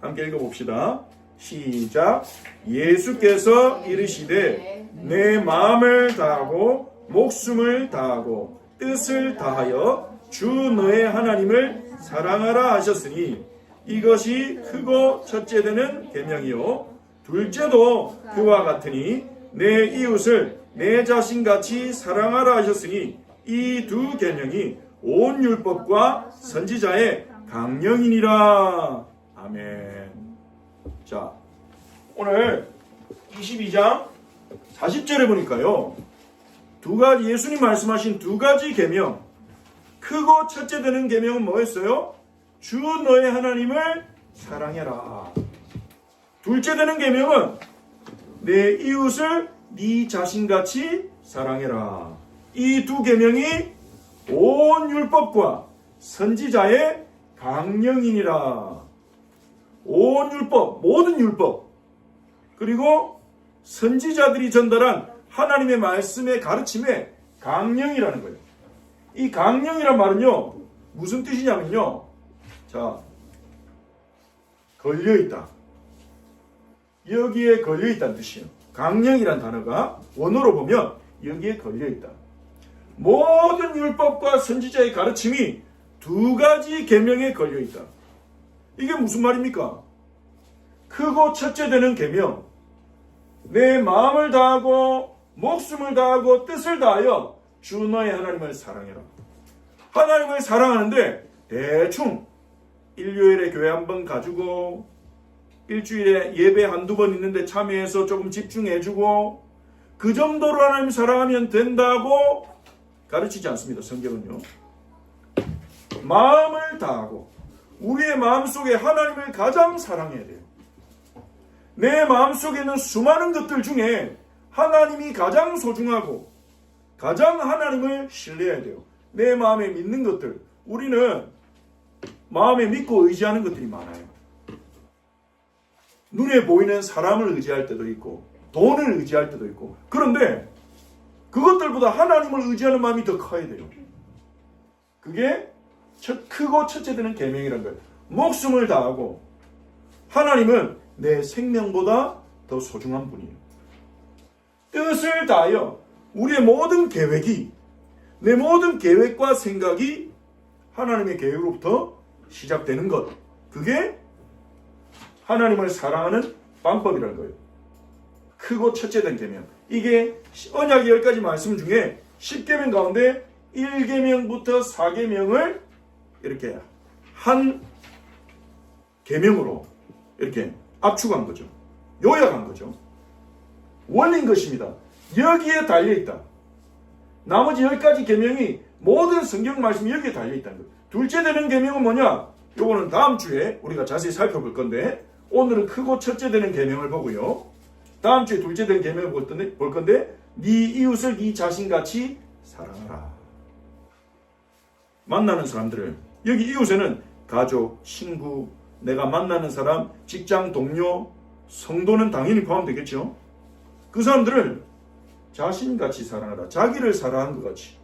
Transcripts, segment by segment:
함께 읽어봅시다. 시작. 예수께서 이르시되 내 마음을 다하고 목숨을 다하고 뜻을 다하여 주 너의 하나님을 사랑하라 하셨으니 이것이 크고 첫째 되는 계명이요 둘째도 그와 같으니 내 이웃을 내 자신같이 사랑하라 하셨으니 이 두 계명이 온 율법과 선지자의 강령이니라. 아멘. 자, 오늘 22장 40절에 보니까요, 예수님 말씀하신 두 가지 계명, 크고 첫째 되는 계명은 뭐였어요? 주 너의 하나님을 사랑해라. 둘째 되는 계명은 내 이웃을 네 자신같이 사랑해라. 이 두 계명이 온 율법과 선지자의 강령이니라. 온 율법, 모든 율법, 그리고 선지자들이 전달한 하나님의 말씀의 가르침의 강령이라는 거예요. 이 강령이란 말은요, 무슨 뜻이냐면요, 자, 걸려있다. 여기에 걸려있다는 뜻이에요. 강령이란 단어가 원어로 보면 여기에 걸려있다. 모든 율법과 선지자의 가르침이 두 가지 계명에 걸려있다. 이게 무슨 말입니까? 크고 첫째 되는 계명, 내 마음을 다하고 목숨을 다하고 뜻을 다하여 주 너의 하나님을 사랑해라. 하나님을 사랑하는데 대충 일요일에 교회 한번 가지고 일주일에 예배 한두 번 있는데 참여해서 조금 집중해주고 그 정도로 하나님 사랑하면 된다고 가르치지 않습니다. 성경은요. 마음을 다하고 우리의 마음속에 하나님을 가장 사랑해야 돼요. 내 마음속에는 수많은 것들 중에 하나님이 가장 소중하고 가장 하나님을 신뢰해야 돼요. 내 마음에 믿는 것들, 우리는 마음에 믿고 의지하는 것들이 많아요. 눈에 보이는 사람을 의지할 때도 있고 돈을 의지할 때도 있고, 그런데 그것들보다 하나님을 의지하는 마음이 더 커야 돼요. 그게 크고 첫째 되는 계명이라는 거예요. 목숨을 다하고, 하나님은 내 생명보다 더 소중한 분이에요. 뜻을 다하여 우리의 모든 계획이, 내 모든 계획과 생각이 하나님의 계획으로부터 시작되는 것, 그게 하나님을 사랑하는 방법이라는 거예요. 크고 첫째 된 계명. 이게 언약의 10가지 말씀 중에 10계명 가운데 1계명부터 4계명을 이렇게 한 계명으로 이렇게 압축한 거죠. 요약한 거죠. 원리인 것입니다. 여기에 달려있다. 나머지 10가지 계명이 모든 성경 말씀이 여기에 달려있다는 거예요. 둘째 되는 계명은 뭐냐? 요거는 다음 주에 우리가 자세히 살펴볼 건데, 오늘은 크고 첫째 되는 계명을 보고요. 다음 주에 둘째 되는 계명을 볼 건데, 네 이웃을 네 자신같이 사랑하라. 만나는 사람들을, 여기 이웃에는 가족, 친구, 내가 만나는 사람, 직장 동료, 성도는 당연히 포함되겠죠. 그 사람들을 자신같이 사랑하라. 자기를 사랑한 것 같이.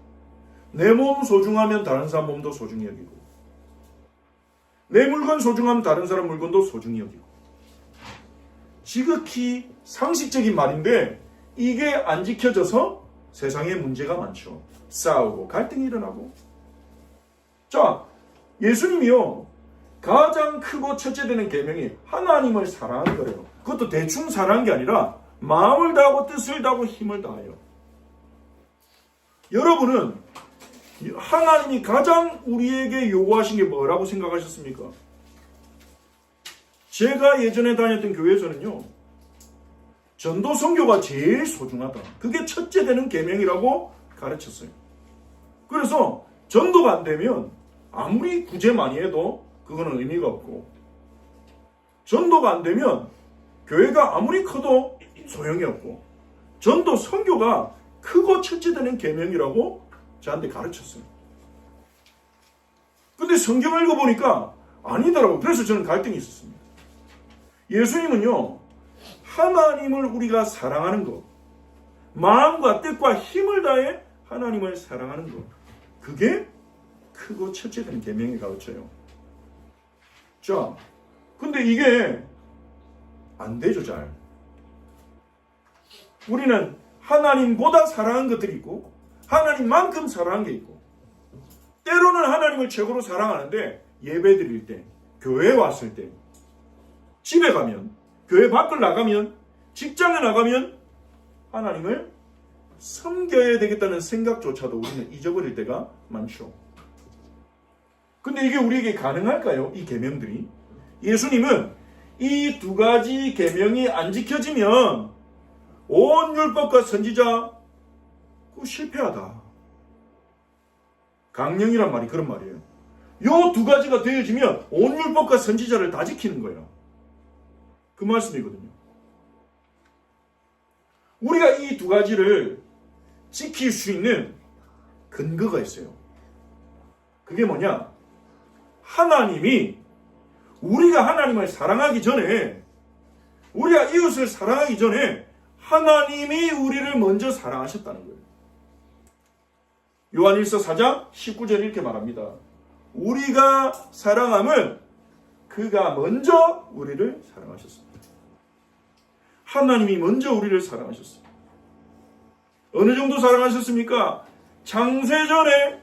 내 몸 소중하면 다른 사람 몸도 소중히 여기고, 내 물건 소중하면 다른 사람 물건도 소중히 여기고. 지극히 상식적인 말인데 이게 안 지켜져서 세상에 문제가 많죠. 싸우고 갈등이 일어나고. 자, 예수님이요, 가장 크고 첫째 되는 계명이 하나님을 사랑하는 거래요. 그것도 대충 사랑한 게 아니라 마음을 다하고 뜻을 다하고 힘을 다하여. 여러분은 하나님이 가장 우리에게 요구하신 게 뭐라고 생각하셨습니까? 제가 예전에 다녔던 교회에서는요, 전도 선교가 제일 소중하다. 그게 첫째 되는 계명이라고 가르쳤어요. 그래서 전도가 안 되면 아무리 구제 많이 해도 그거는 의미가 없고, 전도가 안 되면 교회가 아무리 커도 소용이 없고, 전도 선교가 크고 첫째 되는 계명이라고 저한테 가르쳤어요. 근데 성경을 읽어보니까 아니더라고요. 그래서 저는 갈등이 있었습니다. 예수님은요, 하나님을 우리가 사랑하는 것, 마음과 뜻과 힘을 다해 하나님을 사랑하는 것, 그게 크고 첫째 되는 계명이 가르쳐요. 자, 근데 이게 안 되죠, 잘. 우리는 하나님보다 사랑한 것들이 있고 하나님만큼 사랑한 게 있고 때로는 하나님을 최고로 사랑하는데 예배 드릴 때, 교회에 왔을 때, 집에 가면, 교회 밖을 나가면, 직장에 나가면 하나님을 섬겨야 되겠다는 생각조차도 우리는 잊어버릴 때가 많죠. 근데 이게 우리에게 가능할까요? 이 계명들이? 예수님은 이 두 가지 계명이 안 지켜지면 온 율법과 선지자 그거 실패하다. 강령이란 말이 그런 말이에요. 요 두 가지가 되어지면 온 율법과 선지자를 다 지키는 거예요. 그 말씀이거든요. 우리가 이 두 가지를 지킬 수 있는 근거가 있어요. 그게 뭐냐? 하나님이 우리가 하나님을 사랑하기 전에, 우리가 이웃을 사랑하기 전에 하나님이 우리를 먼저 사랑하셨다는 거예요. 요한일서 4장 19절 이렇게 말합니다. 우리가 사랑함은 그가 먼저 우리를 사랑하셨습니다. 하나님이 먼저 우리를 사랑하셨습니다. 어느 정도 사랑하셨습니까? 창세전에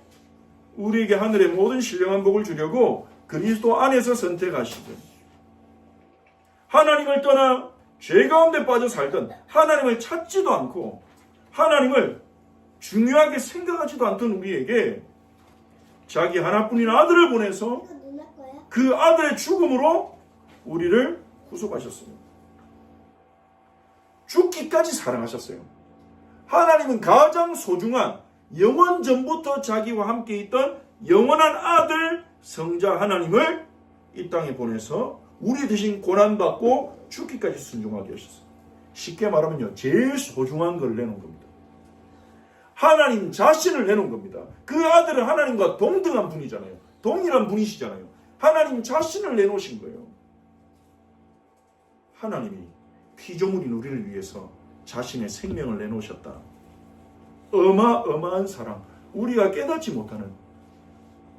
우리에게 하늘의 모든 신령한 복을 주려고 그리스도 안에서 선택하시고 하나님을 떠나 죄 가운데 빠져 살던 하나님을 찾지도 않고 하나님을 중요하게 생각하지도 않던 우리에게 자기 하나뿐인 아들을 보내서 그 아들의 죽음으로 우리를 구속하셨습니다. 죽기까지 사랑하셨어요. 하나님은 가장 소중한 영원 전부터 자기와 함께 있던 영원한 아들 성자 하나님을 이 땅에 보내서 우리 대신 고난받고 죽기까지 순종하게 하셨어요. 쉽게 말하면요, 제일 소중한 걸 내놓은 겁니다. 하나님 자신을 내놓은 겁니다. 그 아들은 하나님과 동등한 분이잖아요. 동일한 분이시잖아요. 하나님 자신을 내놓으신 거예요. 하나님이 피조물인 우리를 위해서 자신의 생명을 내놓으셨다. 어마어마한 사랑, 우리가 깨닫지 못하는.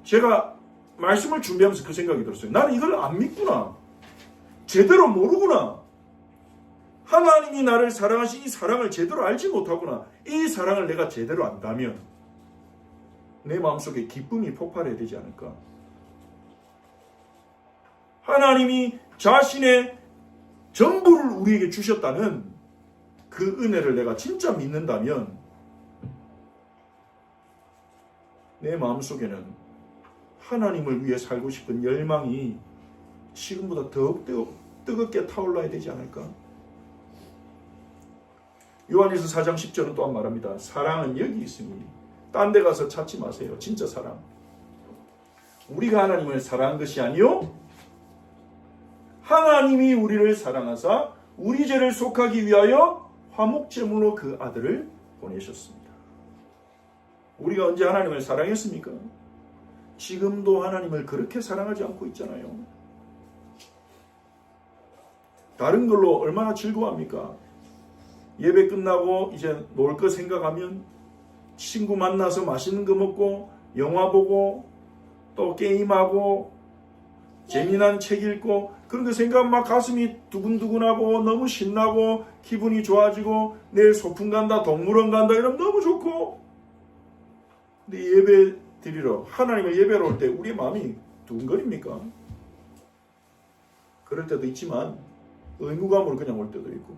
제가 말씀을 준비하면서 그 생각이 들었어요. 나는 이걸 안 믿구나. 제대로 모르구나. 하나님이 나를 사랑하신 이 사랑을 제대로 알지 못하구나. 이 사랑을 내가 제대로 안다면 내 마음속에 기쁨이 폭발해야 되지 않을까. 하나님이 자신의 전부를 우리에게 주셨다는 그 은혜를 내가 진짜 믿는다면 내 마음속에는 하나님을 위해 살고 싶은 열망이 지금보다 더욱 뜨겁게 타올라야 되지 않을까. 요한일서 4장 10절은 또한 말합니다. 사랑은 여기 있으니 딴 데 가서 찾지 마세요. 진짜 사랑. 우리가 하나님을 사랑한 것이 아니요 하나님이 우리를 사랑하사 우리 죄를 속하기 위하여 화목제물로 그 아들을 보내셨습니다. 우리가 언제 하나님을 사랑했습니까? 지금도 하나님을 그렇게 사랑하지 않고 있잖아요. 다른 걸로 얼마나 즐거워합니까? 예배 끝나고 이제 놀 거 생각하면 친구 만나서 맛있는 거 먹고 영화 보고 또 게임하고 재미난 책 읽고 그런 거 생각하면 막 가슴이 두근두근하고 너무 신나고 기분이 좋아지고 내일 소풍 간다 동물원 간다 이러면 너무 좋고. 근데 예배 드리러 하나님을 예배로 올 때 우리 마음이 두근거립니까? 그럴 때도 있지만 의무감으로 그냥 올 때도 있고.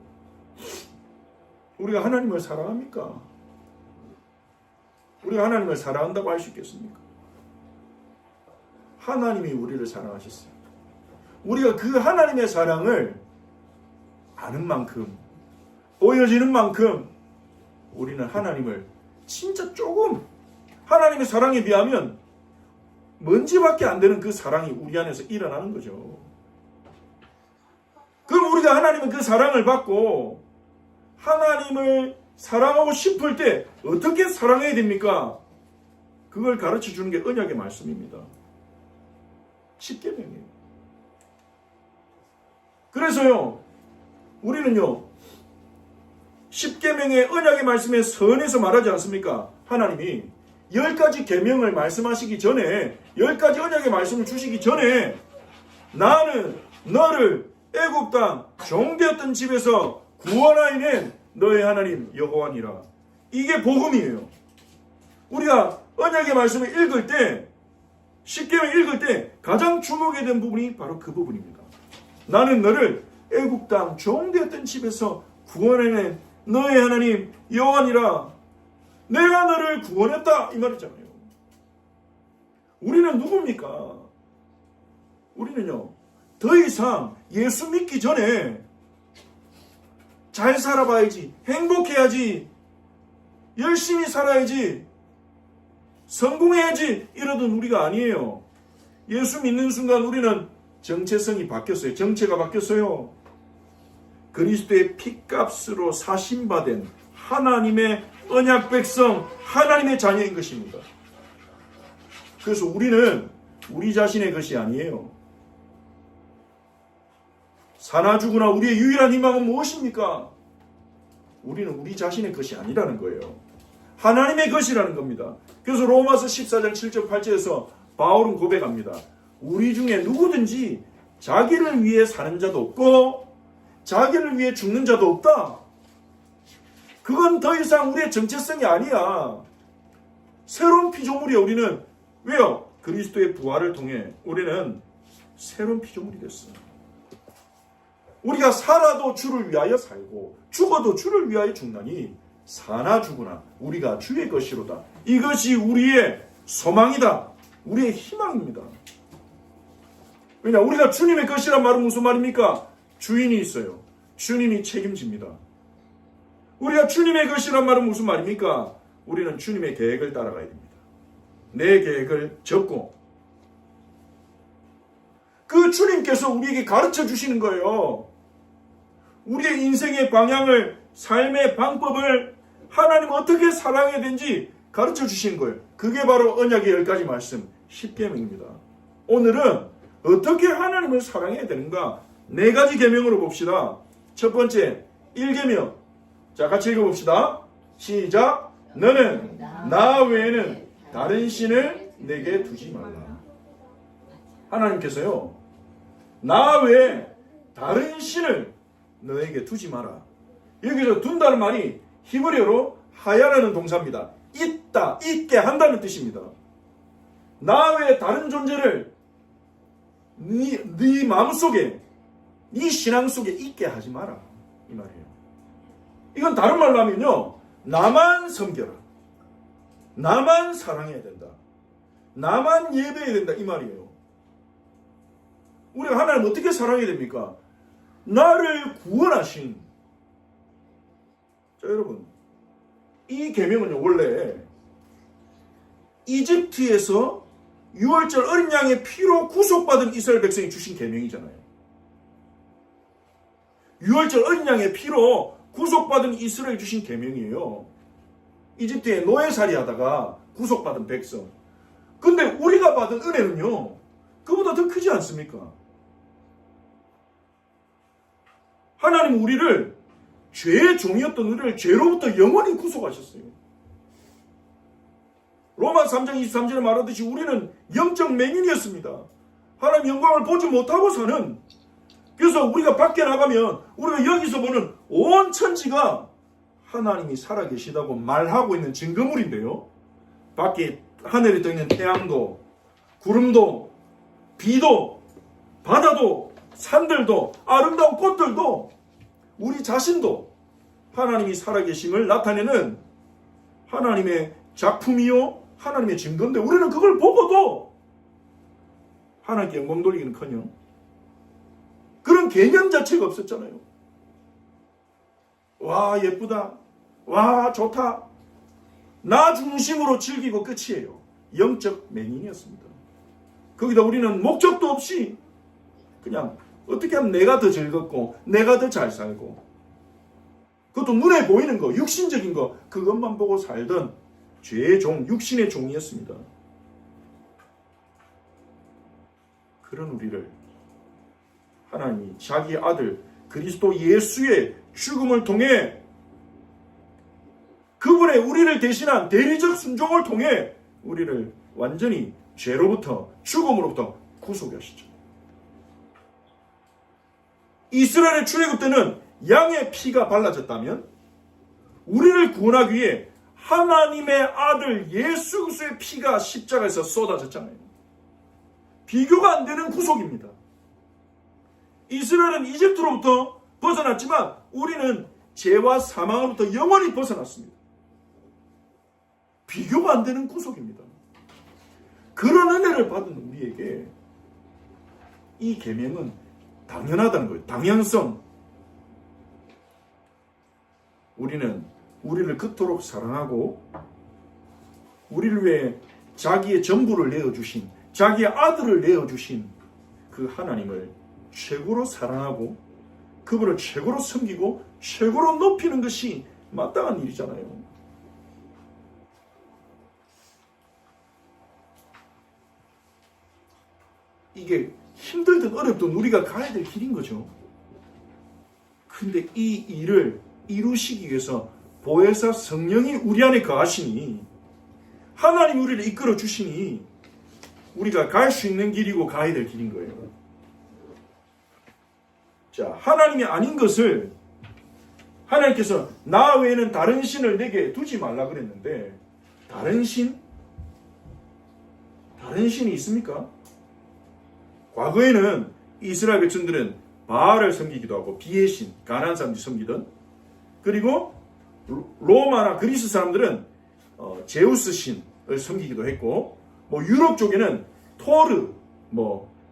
우리가 하나님을 사랑합니까? 우리가 하나님을 사랑한다고 할 수 있겠습니까? 하나님이 우리를 사랑하셨어요. 우리가 그 하나님의 사랑을 아는 만큼, 보여지는 만큼 우리는 하나님을 진짜 조금, 하나님의 사랑에 비하면 먼지밖에 안 되는 그 사랑이 우리 안에서 일어나는 거죠. 그럼 우리가 하나님의 그 사랑을 받고 하나님을 사랑하고 싶을 때 어떻게 사랑해야 됩니까? 그걸 가르쳐 주는 게 언약의 말씀입니다. 10계명이에요. 그래서요, 우리는요, 10계명의 언약의 말씀에 선에서 말하지 않습니까? 하나님이 10가지 계명을 말씀하시기 전에, 10가지 언약의 말씀을 주시기 전에 나는 너를 애굽 땅 종되었던 집에서 구원하여낸 너의 하나님 여호와니라. 이게 복음이에요. 우리가 언약의 말씀을 읽을 때, 십계명 읽을 때 가장 주목해야 되는 부분이 바로 그 부분입니다. 나는 너를 애굽 땅 종되었던 집에서 구원해낸 너의 하나님 여호와니라. 내가 너를 구원했다 이 말이잖아요. 우리는 누굽니까? 우리는요, 더 이상 예수 믿기 전에 잘 살아봐야지, 행복해야지, 열심히 살아야지, 성공해야지 이러던 우리가 아니에요. 예수 믿는 순간 우리는 정체성이 바뀌었어요. 정체가 바뀌었어요. 그리스도의 피값으로 사신받은 하나님의 언약 백성, 하나님의 자녀인 것입니다. 그래서 우리는 우리 자신의 것이 아니에요. 사나 죽으나 우리의 유일한 희망은 무엇입니까? 우리는 우리 자신의 것이 아니라는 거예요. 하나님의 것이라는 겁니다. 그래서 로마서 14장 7절 8절에서 바울은 고백합니다. 우리 중에 누구든지 자기를 위해 사는 자도 없고 자기를 위해 죽는 자도 없다. 그건 더 이상 우리의 정체성이 아니야. 새로운 피조물이야. 우리는. 왜요? 그리스도의 부활을 통해 우리는 새로운 피조물이 됐어. 우리가 살아도 주를 위하여 살고 죽어도 주를 위하여 죽나니 사나 죽으나 우리가 주의 것이로다. 이것이 우리의 소망이다. 우리의 희망입니다. 왜냐? 우리가 주님의 것이란 말은 무슨 말입니까? 주인이 있어요. 주님이 책임집니다. 우리가 주님의 것이란 말은 무슨 말입니까? 우리는 주님의 계획을 따라가야 됩니다. 내 계획을 적고 그 주님께서 우리에게 가르쳐 주시는 거예요. 우리의 인생의 방향을, 삶의 방법을 하나님 어떻게 사랑해야 되는지 가르쳐 주시는 거예요. 그게 바로 언약의 10가지 말씀, 십계명입니다. 오늘은 어떻게 하나님을 사랑해야 되는가? 4가지 계명으로 봅시다. 첫 번째, 1계명. 자, 같이 읽어봅시다. 시작. 너는 나 외에는 다른 신을 내게 두지 말라. 하나님께서요, 나 외에 다른 신을 너에게 두지 마라. 여기서 둔다는 말이 히브리어로 하야라는 동사입니다. 있다, 있게 한다는 뜻입니다. 나 외에 다른 존재를 네 마음속에, 네 신앙 속에 있게 하지 마라. 이 말이에요. 이건 다른 말로 하면요, 나만 섬겨라. 나만 사랑해야 된다. 나만 예배해야 된다. 이 말이에요. 우리가 하나님 어떻게 사랑해야 됩니까? 나를 구원하신. 자, 여러분, 이 계명은요, 원래 이집트에서 유월절 어린 양의 피로 구속받은 이스라엘 백성이 주신 계명이잖아요. 유월절 어린 양의 피로 구속받은 이스라엘 주신 계명이에요. 이집트에 노예살이 하다가 구속받은 백성. 근데 우리가 받은 은혜는요, 그보다 더 크지 않습니까? 하나님 우리를, 죄의 종이었던 우리를 죄로부터 영원히 구속하셨어요. 로마 3장 23절에 말하듯이 우리는 영적 맹인이었습니다. 하나님 영광을 보지 못하고 사는. 그래서 우리가 밖에 나가면 우리가 여기서 보는 온 천지가 하나님이 살아계시다고 말하고 있는 증거물인데요. 밖에 하늘에 떠있는 태양도, 구름도, 비도, 바다도, 산들도, 아름다운 꽃들도, 우리 자신도 하나님이 살아계심을 나타내는 하나님의 작품이요, 하나님의 증거인데 우리는 그걸 보고도 하나님께 영광 돌리기는커녕 그런 개념 자체가 없었잖아요. 와, 예쁘다. 와, 좋다. 나 중심으로 즐기고 끝이에요. 영적 맹인이었습니다. 거기다 우리는 목적도 없이 그냥 어떻게 하면 내가 더 즐겁고 내가 더 잘 살고, 그것도 눈에 보이는 거, 육신적인 거, 그것만 보고 살던 죄의 종, 육신의 종이었습니다. 그런 우리를 하나님이 자기 아들 그리스도 예수의 죽음을 통해, 그분의 우리를 대신한 대리적 순종을 통해 우리를 완전히 죄로부터, 죽음으로부터 구속하시죠. 이스라엘의 출애굽 때는 양의 피가 발라졌다면 우리를 구원하기 위해 하나님의 아들 예수 그리스도의 피가 십자가에서 쏟아졌잖아요. 비교가 안 되는 구속입니다. 이스라엘은 이집트로부터 벗어났지만 우리는 죄와 사망으로부터 영원히 벗어났습니다. 비교가 안 되는 구속입니다. 그런 은혜를 받은 우리에게 이 계명은 당연하다는 거예요. 당연성. 우리는 우리를 그토록 사랑하고 우리를 위해 자기의 전부를 내어주신, 자기의 아들을 내어주신 그 하나님을 최고로 사랑하고 그분을 최고로 섬기고 최고로 높이는 것이 마땅한 일이잖아요. 이게 힘들든 어렵든 우리가 가야 될 길인 거죠. 근데 이 일을 이루시기 위해서 보혜사 성령이 우리 안에 거하시니, 하나님 우리를 이끌어 주시니 우리가 갈 수 있는 길이고 가야 될 길인 거예요. 자, 하나님이 아닌 것을 하나님께서 나 외에는 다른 신을 내게 두지 말라 그랬는데, 다른 신? 다른 신이 있습니까? 과거에는 이스라엘 백성들은 바알을 섬기기도 하고, 비의 신, 가나안 사람들이 섬기던, 그리고 로마나 그리스 사람들은 제우스 신을 섬기기도 했고, 유럽 쪽에는 토르,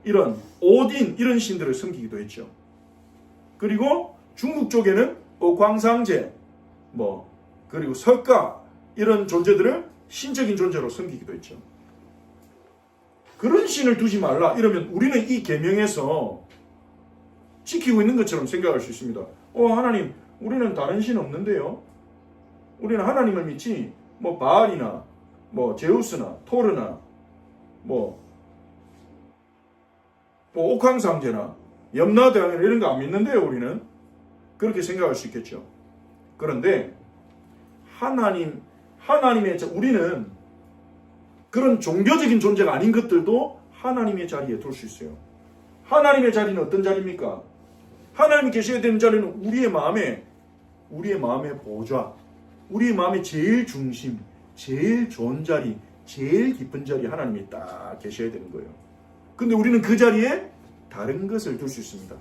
이런 오딘 이런 신들을 섬기기도 했죠. 그리고 중국 쪽에는 광상제, 그리고 석가 이런 존재들을 신적인 존재로 섬기기도 했죠. 그런 신을 두지 말라 이러면 우리는 이 계명에서 지키고 있는 것처럼 생각할 수 있습니다. 하나님, 우리는 다른 신 없는데요. 우리는 하나님을 믿지 바알이나 제우스나 토르나 옥황상제나 염라대왕이나 이런 거 안 믿는데요. 우리는 그렇게 생각할 수 있겠죠. 그런데 하나님의 우리는 그런 종교적인 존재가 아닌 것들도 하나님의 자리에 둘 수 있어요. 하나님의 자리는 어떤 자리입니까? 하나님이 계셔야 되는 자리는 우리의 마음의 보좌, 우리의 마음의 제일 중심, 제일 좋은 자리, 제일 깊은 자리에 하나님이 딱 계셔야 되는 거예요. 근데 우리는 그 자리에 다른 것을 둘 수 있습니다.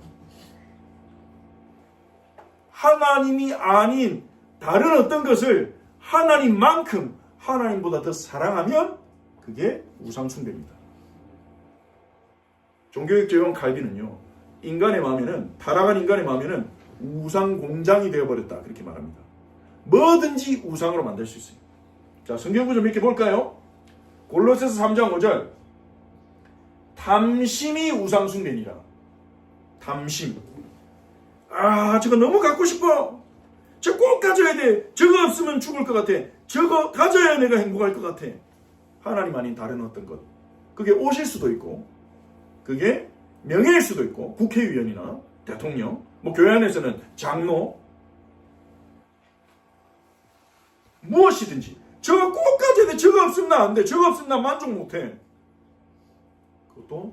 하나님이 아닌 다른 어떤 것을 하나님만큼 하나님보다 더 사랑하면 그게 우상숭배입니다. 종교학자 요한 칼빈은요, 타락한 인간의 마음에는 우상 공장이 되어버렸다 그렇게 말합니다. 뭐든지 우상으로 만들 수 있어요. 자, 성경구 좀 이렇게 볼까요? 골로새서 3장 5절, 탐심이 우상숭배니라. 탐심. 저거 너무 갖고 싶어. 저거 꼭 가져야 돼. 저거 없으면 죽을 것 같아. 저거 가져야 내가 행복할 것 같아. 하나님 아닌 다른 어떤 것. 그게 옷일 수도 있고, 그게 명예일 수도 있고, 국회의원이나 대통령, 교회 안에서는 장로, 무엇이든지 저거 꼭 가져야 돼. 저거 없으면 나 안 돼. 저거 없으면 나 만족 못해. 그것도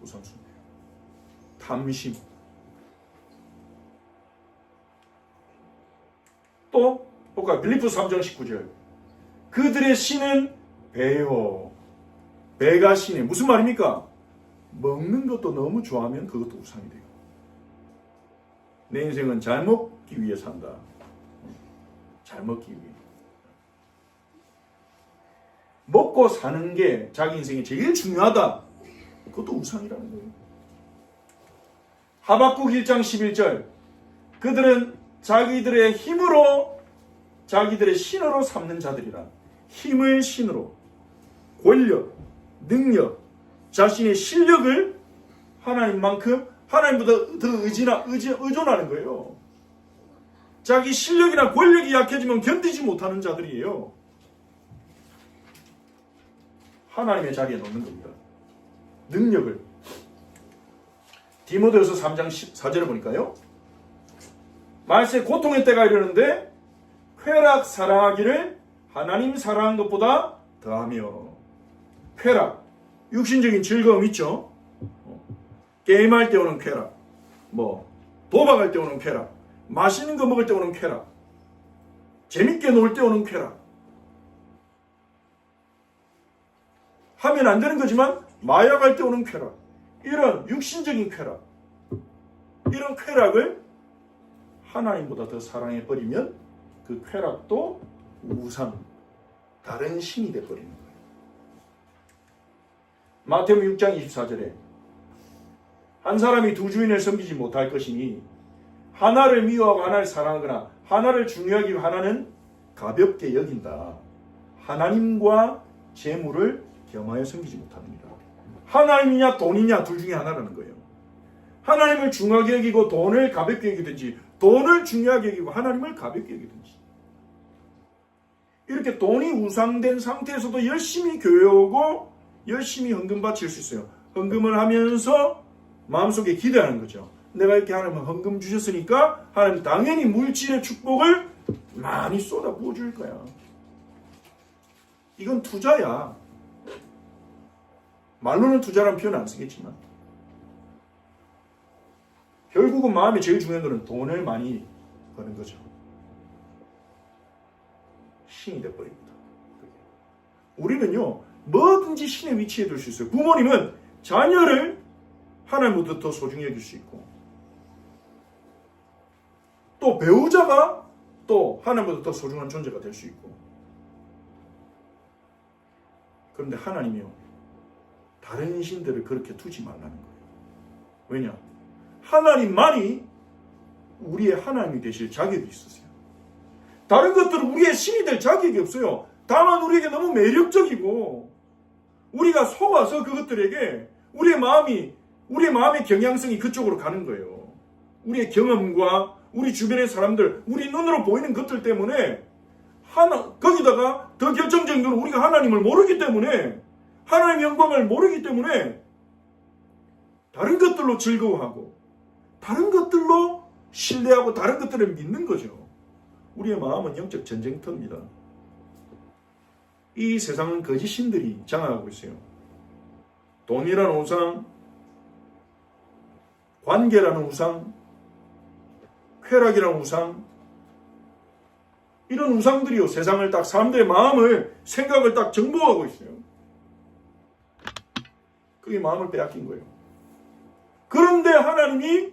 우상숭배예요. 탐심. 또 볼까요? 빌립보서 3장 19절. 그들의 신은 배요. 배가 신이에요. 무슨 말입니까? 먹는 것도 너무 좋아하면 그것도 우상이 돼요. 내 인생은 잘 먹기 위해 산다. 잘 먹기 위해. 먹고 사는 게 자기 인생에 제일 중요하다. 그것도 우상이라는 거예요. 하박국 1장 11절. 그들은 자기들의 힘으로 자기들의 신으로 삼는 자들이라. 힘을 신으로, 권력, 능력, 자신의 실력을 하나님만큼 하나님보다 더 의존하는 거예요. 자기 실력이나 권력이 약해지면 견디지 못하는 자들이에요. 하나님의 자리에 놓는 겁니다. 능력을. 디모데후서 3장 14절을 보니까요. 말세 고통의 때가 이르는데 쾌락 사랑하기를 하나님 사랑한 것보다 더하며. 쾌락, 육신적인 즐거움 있죠. 게임할 때 오는 쾌락, 도박할 때 오는 쾌락, 맛있는 거 먹을 때 오는 쾌락, 재밌게 놀 때 오는 쾌락. 하면 안 되는 거지만 마약할 때 오는 쾌락, 이런 육신적인 쾌락, 이런 쾌락을 하나님보다 더 사랑해버리면 그 쾌락도 우상, 다른 신이 돼버리는 거예요. 마태복음 6장 24절에 한 사람이 두 주인을 섬기지 못할 것이니 하나를 미워하고 하나를 사랑하거나 하나를 중요하게 여기고 하나는 가볍게 여긴다. 하나님과 재물을 겸하여 섬기지 못합니다. 하나님이냐 돈이냐 둘 중에 하나라는 거예요. 하나님을 중요하게 여기고 돈을 가볍게 여기든지, 돈을 중요하게 여기고 하나님을 가볍게 여기든지. 이렇게 돈이 우상된 상태에서도 열심히 교회 오고 열심히 헌금 바칠 수 있어요. 헌금을 하면서 마음속에 기대하는 거죠. 내가 이렇게 하나님 헌금 주셨으니까 하나님 당연히 물질의 축복을 많이 쏟아 부어줄 거야. 이건 투자야. 말로는 투자라는 표현 안 쓰겠지만 결국은 마음에 제일 중요한 것은 돈을 많이 버는 거죠. 신이 돼버립니다. 우리는요, 뭐든지 신의 위치에 둘 수 있어요. 부모님은 자녀를 하나님보다 더 소중히 여길 수 있고, 또 배우자가 또 하나님보다 더 소중한 존재가 될 수 있고. 그런데 하나님이요, 다른 신들을 그렇게 두지 말라는 거예요. 왜냐? 하나님만이 우리의 하나님이 되실 자격이 있으세요. 다른 것들은 우리의 신이 될 자격이 없어요. 다만 우리에게 너무 매력적이고 우리가 속아서 그것들에게 우리의 마음의 경향성이 그쪽으로 가는 거예요. 우리의 경험과 우리 주변의 사람들, 우리 눈으로 보이는 것들 때문에 거기다가 더 결정적인 건 우리가 하나님을 모르기 때문에, 하나님의 영광을 모르기 때문에 다른 것들로 즐거워하고 다른 것들로 신뢰하고 다른 것들을 믿는 거죠. 우리의 마음은 영적 전쟁터입니다. 이 세상은 거짓 신들이 장악하고 있어요. 돈이라는 우상, 관계라는 우상, 쾌락이라는 우상, 이런 우상들이요, 세상을 딱, 사람들의 마음을, 생각을 딱 정복하고 있어요. 그게 마음을 빼앗긴 거예요. 그런데 하나님이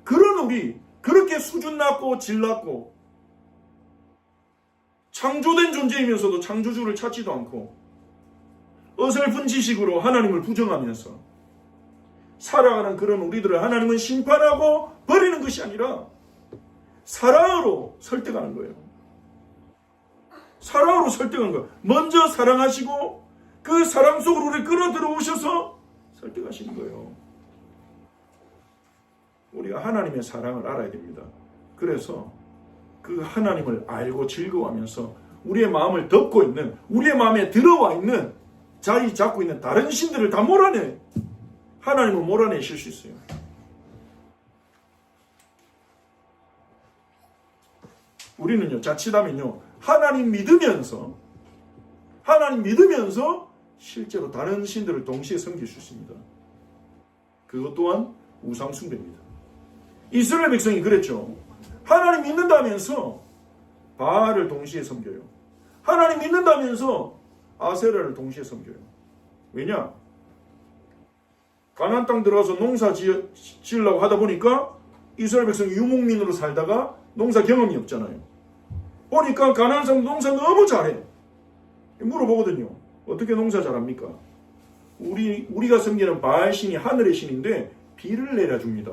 그런 우리, 그렇게 수준 낮고 질 낮고 창조된 존재이면서도 창조주를 찾지도 않고 어설픈 지식으로 하나님을 부정하면서 살아가는 그런 우리들을 하나님은 심판하고 버리는 것이 아니라 사랑으로 설득하는 거예요. 사랑으로 설득하는 거예요. 먼저 사랑하시고 그 사랑 속으로 우리를 끌어들어오셔서 설득하시는 거예요. 우리가 하나님의 사랑을 알아야 됩니다. 그래서 그 하나님을 알고 즐거워하면서 우리의 마음을 덮고 있는, 우리의 마음에 들어와 있는, 자리 잡고 있는 다른 신들을 다 몰아내, 하나님을 몰아내실 수 있어요. 우리는요, 자칫하면요, 하나님 믿으면서 실제로 다른 신들을 동시에 섬길 수 있습니다. 그것 또한 우상숭배입니다. 이스라엘 백성이 그랬죠. 하나님 믿는다면서 바알을 동시에 섬겨요. 하나님 믿는다면서 아세라를 동시에 섬겨요. 왜냐? 가나안 땅 들어가서 농사 지으려고 하다 보니까 이스라엘 백성이 유목민으로 살다가 농사 경험이 없잖아요. 보니까 가나안 사람 농사 너무 잘해. 물어보거든요. 어떻게 농사 잘합니까? 우리가 섬기는 바알 신이 하늘의 신인데 비를 내려줍니다.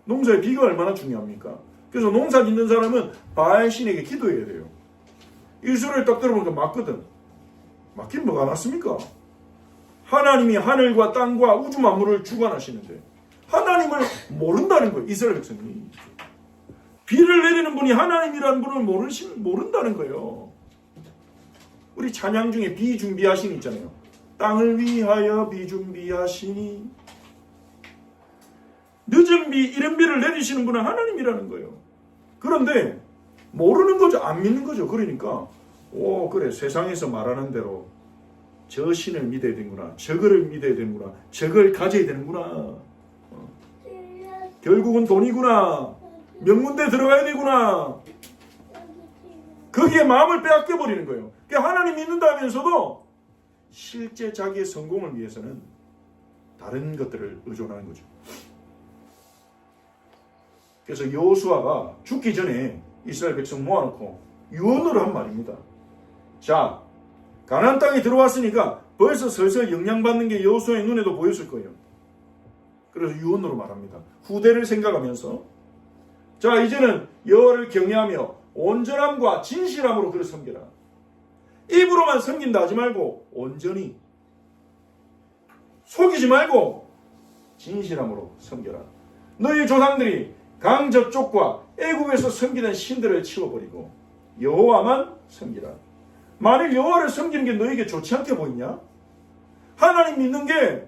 농사의 비가 얼마나 중요합니까? 그래서 농사 짓는 사람은 바알 신에게 기도해야 돼요. 이 소리를 딱 들어보니까 맞거든. 맞긴 뭐가 맞습니까? 하나님이 하늘과 땅과 우주 만물을 주관하시는데 하나님을 모른다는 거예요. 이스라엘 백성이. 비를 내리는 분이 하나님이라는 분을 모른다는 거예요. 우리 찬양 중에 비 준비하신 있잖아요. 땅을 위하여 비 준비하시니, 늦은 비, 이른 비를 내리시는 분은 하나님이라는 거예요. 그런데 모르는 거죠. 안 믿는 거죠. 그러니까 그래, 세상에서 말하는 대로 저 신을 믿어야 되는구나, 저거를 믿어야 되는구나, 저걸 가져야 되는구나. 결국은 돈이구나. 명문대 들어가야 되구나. 거기에 마음을 빼앗겨 버리는 거예요. 그러니까 하나님 믿는다면서도 실제 자기의 성공을 위해서는 다른 것들을 의존하는 거죠. 그래서 여호수아가 죽기 전에 이스라엘 백성 모아놓고 유언으로 한 말입니다. 자, 가나안 땅에 들어왔으니까 벌써 슬슬 영향받는 게 여호수아의 눈에도 보였을 거예요. 그래서 유언으로 말합니다. 후대를 생각하면서 자, 이제는 여호와를 경외하며 온전함과 진실함으로 그를 섬겨라. 입으로만 섬긴다 하지 말고 온전히 속이지 말고 진실함으로 섬겨라. 너희 조상들이 강 저쪽과 애굽에서 섬기던 신들을 치워버리고 여호와만 섬기라. 만일 여호와를 섬기는 게 너에게 좋지 않게 보이냐? 하나님 믿는 게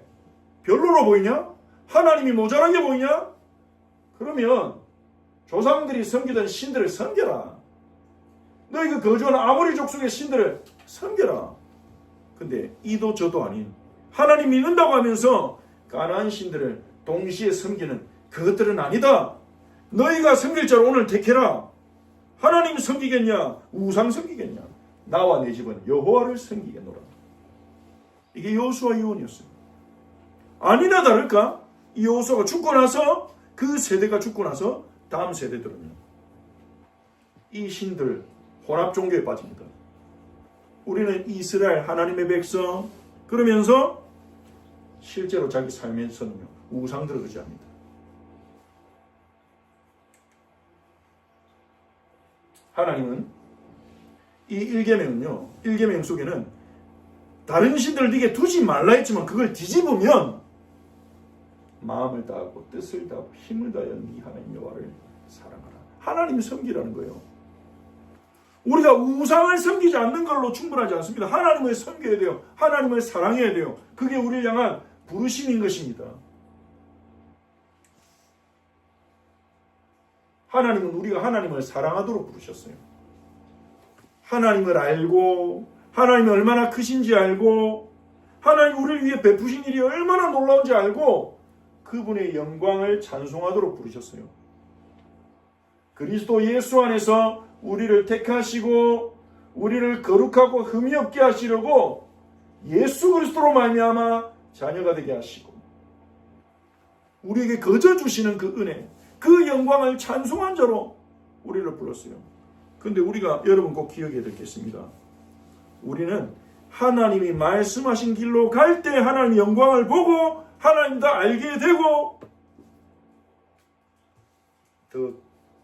별로로 보이냐? 하나님이 모자란 게 보이냐? 그러면 조상들이 섬기던 신들을 섬겨라. 너희가 거주하는 아모리 족속의 신들을 섬겨라. 근데 이도 저도 아닌 하나님 믿는다고 하면서 가나안 신들을 동시에 섬기는 그것들은 아니다. 너희가 섬길 자를 오늘 택해라. 하나님 섬기겠냐? 우상 섬기겠냐? 나와 내 집은 여호와를 섬기겠노라. 이게 여호수아 유언이었어요. 아니나 다를까? 이 여호수아가 죽고 나서 그 세대가 죽고 나서 다음 세대들은요. 이 신들 혼합 종교에 빠집니다. 우리는 이스라엘 하나님의 백성 그러면서 실제로 자기 삶에서는요. 우상들을 의지합니다. 하나님은 이 1계명은요. 1계명 속에는 다른 신들을 네게 두지 말라 했지만 그걸 뒤집으면 마음을 다하고 뜻을 다하고 힘을 다하여 네 하나님 여호와를 사랑하라. 하나님 섬기라는 거예요. 우리가 우상을 섬기지 않는 걸로 충분하지 않습니다. 하나님을 섬겨야 돼요. 하나님을 사랑해야 돼요. 그게 우리를 향한 부르심인 것입니다. 하나님은 우리가 하나님을 사랑하도록 부르셨어요. 하나님을 알고 하나님이 얼마나 크신지 알고 하나님 우리를 위해 베푸신 일이 얼마나 놀라운지 알고 그분의 영광을 찬송하도록 부르셨어요. 그리스도 예수 안에서 우리를 택하시고 우리를 거룩하고 흠이 없게 하시려고 예수 그리스도로 말미암아 자녀가 되게 하시고 우리에게 거저 주시는 그 은혜 그 영광을 찬송한 자로 우리를 불렀어요. 그런데 우리가 여러분 꼭 기억해야 되겠습니다. 우리는 하나님이 말씀하신 길로 갈 때 하나님의 영광을 보고 하나님 더 알게 되고 더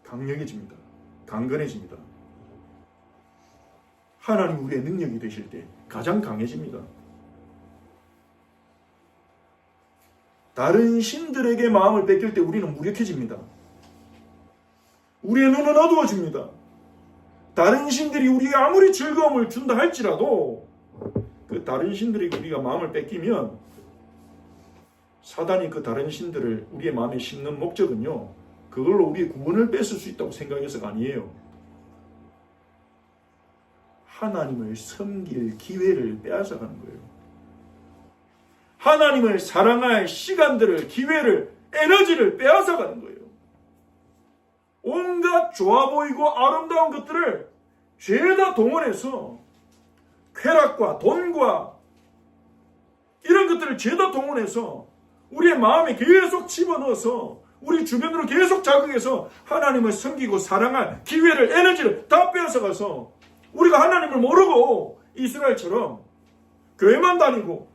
강력해집니다. 강건해집니다. 하나님 우리의 능력이 되실 때 가장 강해집니다. 다른 신들에게 마음을 뺏길 때 우리는 무력해집니다. 우리의 눈은 어두워집니다. 다른 신들이 우리에게 아무리 즐거움을 준다 할지라도 그 다른 신들이 우리가 마음을 뺏기면 사단이 그 다른 신들을 우리의 마음에 심는 목적은요. 그걸로 우리의 구원을 뺏을 수 있다고 생각해서가 아니에요. 하나님을 섬길 기회를 빼앗아가는 거예요. 하나님을 사랑할 시간들을, 기회를, 에너지를 빼앗아가는 거예요. 온갖 좋아 보이고 아름다운 것들을 죄다 동원해서 쾌락과 돈과 이런 것들을 죄다 동원해서 우리의 마음에 계속 집어넣어서 우리 주변으로 계속 자극해서 하나님을 섬기고 사랑할 기회를, 에너지를 다 빼앗아가서 우리가 하나님을 모르고 이스라엘처럼 교회만 다니고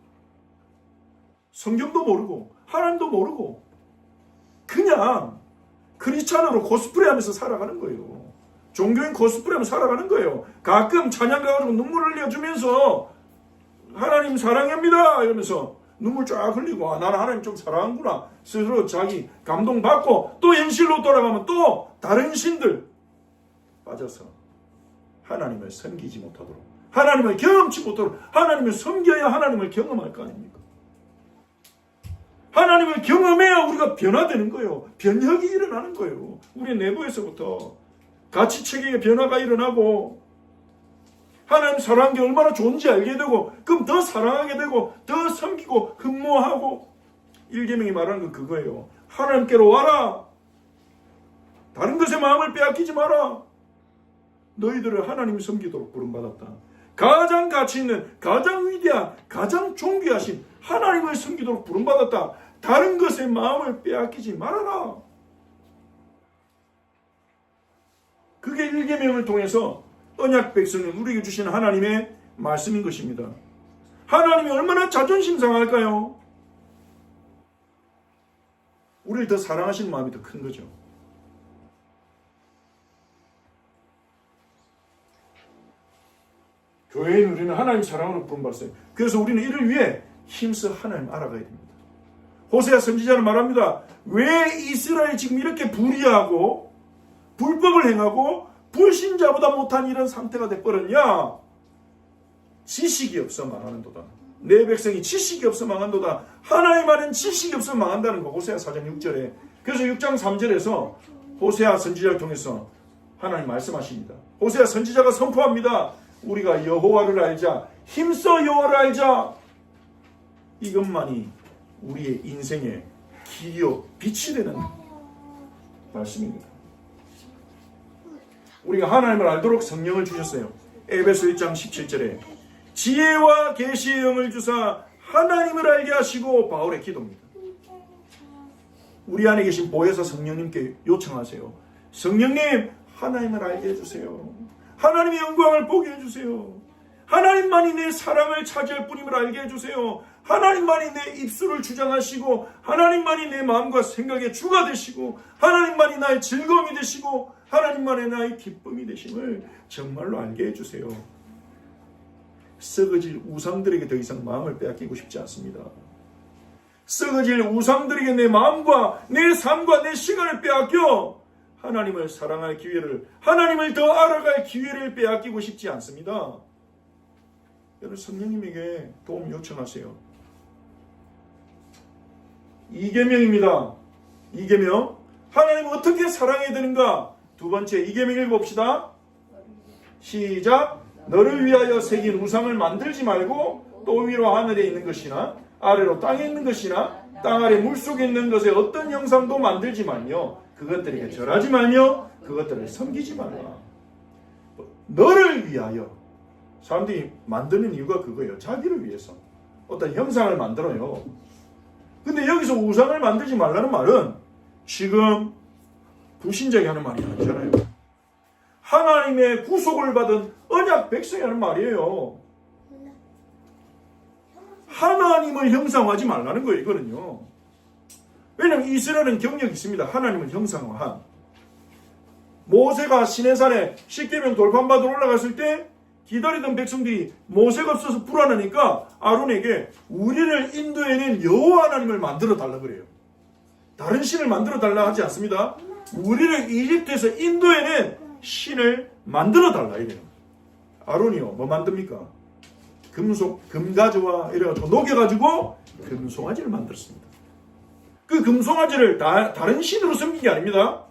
성경도 모르고 하나님도 모르고 그냥 크리스찬으로 코스프레 하면서 살아가는 거예요. 종교인 코스프레 하면서 살아가는 거예요. 가끔 찬양 가가지고 눈물을 흘려주면서 하나님 사랑합니다 이러면서 눈물 쫙 흘리고 나는 하나님 좀 사랑하는구나 스스로 자기 감동받고 또 현실로 돌아가면 또 다른 신들 빠져서 하나님을 섬기지 못하도록 하나님을 경험치 못하도록 하나님을 섬겨야 하나님을 경험할 거 아닙니까? 하나님을 경험해야 우리가 변화되는 거예요. 변혁이 일어나는 거예요. 우리 내부에서부터 가치체계의 변화가 일어나고 하나님 사랑하는 게 얼마나 좋은지 알게 되고 그럼 더 사랑하게 되고 더 섬기고 흠모하고 1계명이 말하는 건 그거예요. 하나님께로 와라. 다른 것에 마음을 빼앗기지 마라. 너희들을 하나님 섬기도록 부름받았다. 가장 가치 있는, 가장 위대한, 가장 존귀하신 하나님을 섬기도록 부름받았다. 다른 것에 마음을 빼앗기지 말아라. 그게 일계명을 통해서 언약 백성을 우리에게 주시는 하나님의 말씀인 것입니다. 하나님이 얼마나 자존심 상할까요? 우리를 더 사랑하시는 마음이 더 큰 거죠. 교회인 우리는 하나님 사랑으로 부름받았어요. 그래서 우리는 이를 위해 힘써 하나님 알아가야 됩니다. 호세아 선지자는 말합니다. 왜 이스라엘이 지금 이렇게 불의하고 불법을 행하고 불신자보다 못한 이런 상태가 돼버렸냐? 지식이 없어 망하는도다. 내 백성이 지식이 없어 망한도다. 하나님 안엔 지식이 없어 망한다는 거. 호세아 4장 6절에. 그래서 6장 3절에서 호세아 선지자를 통해서 하나님 말씀하십니다. 호세아 선지자가 선포합니다. 우리가 여호와를 알자. 힘써 여호와를 알자. 이것만이 우리의 인생의 길이요 빛이 되는 말씀입니다. 우리가 하나님을 알도록 성령을 주셨어요. 에베소 1장 17절에 지혜와 계시의 영을 주사 하나님을 알게 하시고, 바울의 기도입니다. 우리 안에 계신 보혜사 성령님께 요청하세요. 성령님, 하나님을 알게 해주세요. 하나님의 영광을 보게 해주세요. 하나님만이 내 사랑을 차지할 뿐임을 알게 해주세요. 하나님만이 내 입술을 주장하시고, 하나님만이 내 마음과 생각의 주가 되시고, 하나님만이 나의 즐거움이 되시고, 하나님만이 나의 기쁨이 되심을 정말로 알게 해주세요. 썩어질 우상들에게 더 이상 마음을 빼앗기고 싶지 않습니다. 썩어질 우상들에게 내 마음과 내 삶과 내 시간을 빼앗겨 하나님을 사랑할 기회를, 하나님을 더 알아갈 기회를 빼앗기고 싶지 않습니다. 여러분, 성령님에게 도움 요청하세요. 2계명입니다. 2계명. 하나님을 어떻게 사랑해야 되는가? 두 번째 2계명 읽어봅시다. 시작. 너를 위하여 새긴 우상을 만들지 말고 또 위로 하늘에 있는 것이나 아래로 땅에 있는 것이나 땅 아래 물속에 있는 것에 어떤 형상도 만들지 말며 그것들에게 절하지 말며 그것들을 섬기지 말라. 너를 위하여. 사람들이 만드는 이유가 그거예요. 자기를 위해서 어떤 형상을 만들어요. 근데 여기서 우상을 만들지 말라는 말은 지금 불신자에게 하는 말이 아니잖아요. 하나님의 구속을 받은 언약 백성이 하는 말이에요. 하나님을 형상화하지 말라는 거예요, 이거는요. 왜냐하면 이스라엘은 경력이 있습니다. 하나님을 형상화한. 모세가 시내산에 십계명 돌판받으러 올라갔을 때 기다리던 백성들이 모세가 없어서 불안하니까 아론에게 우리를 인도해낸 여호와 하나님을 만들어 달라 그래요. 다른 신을 만들어 달라 하지 않습니다. 우리를 이집트에서 인도해낸 신을 만들어 달라 이래요. 아론이요, 뭐 만듭니까? 금 가져와 이래가지고 녹여가지고 금송아지를 만들었습니다. 그 금송아지를 다른 신으로 섬긴 게 아닙니다.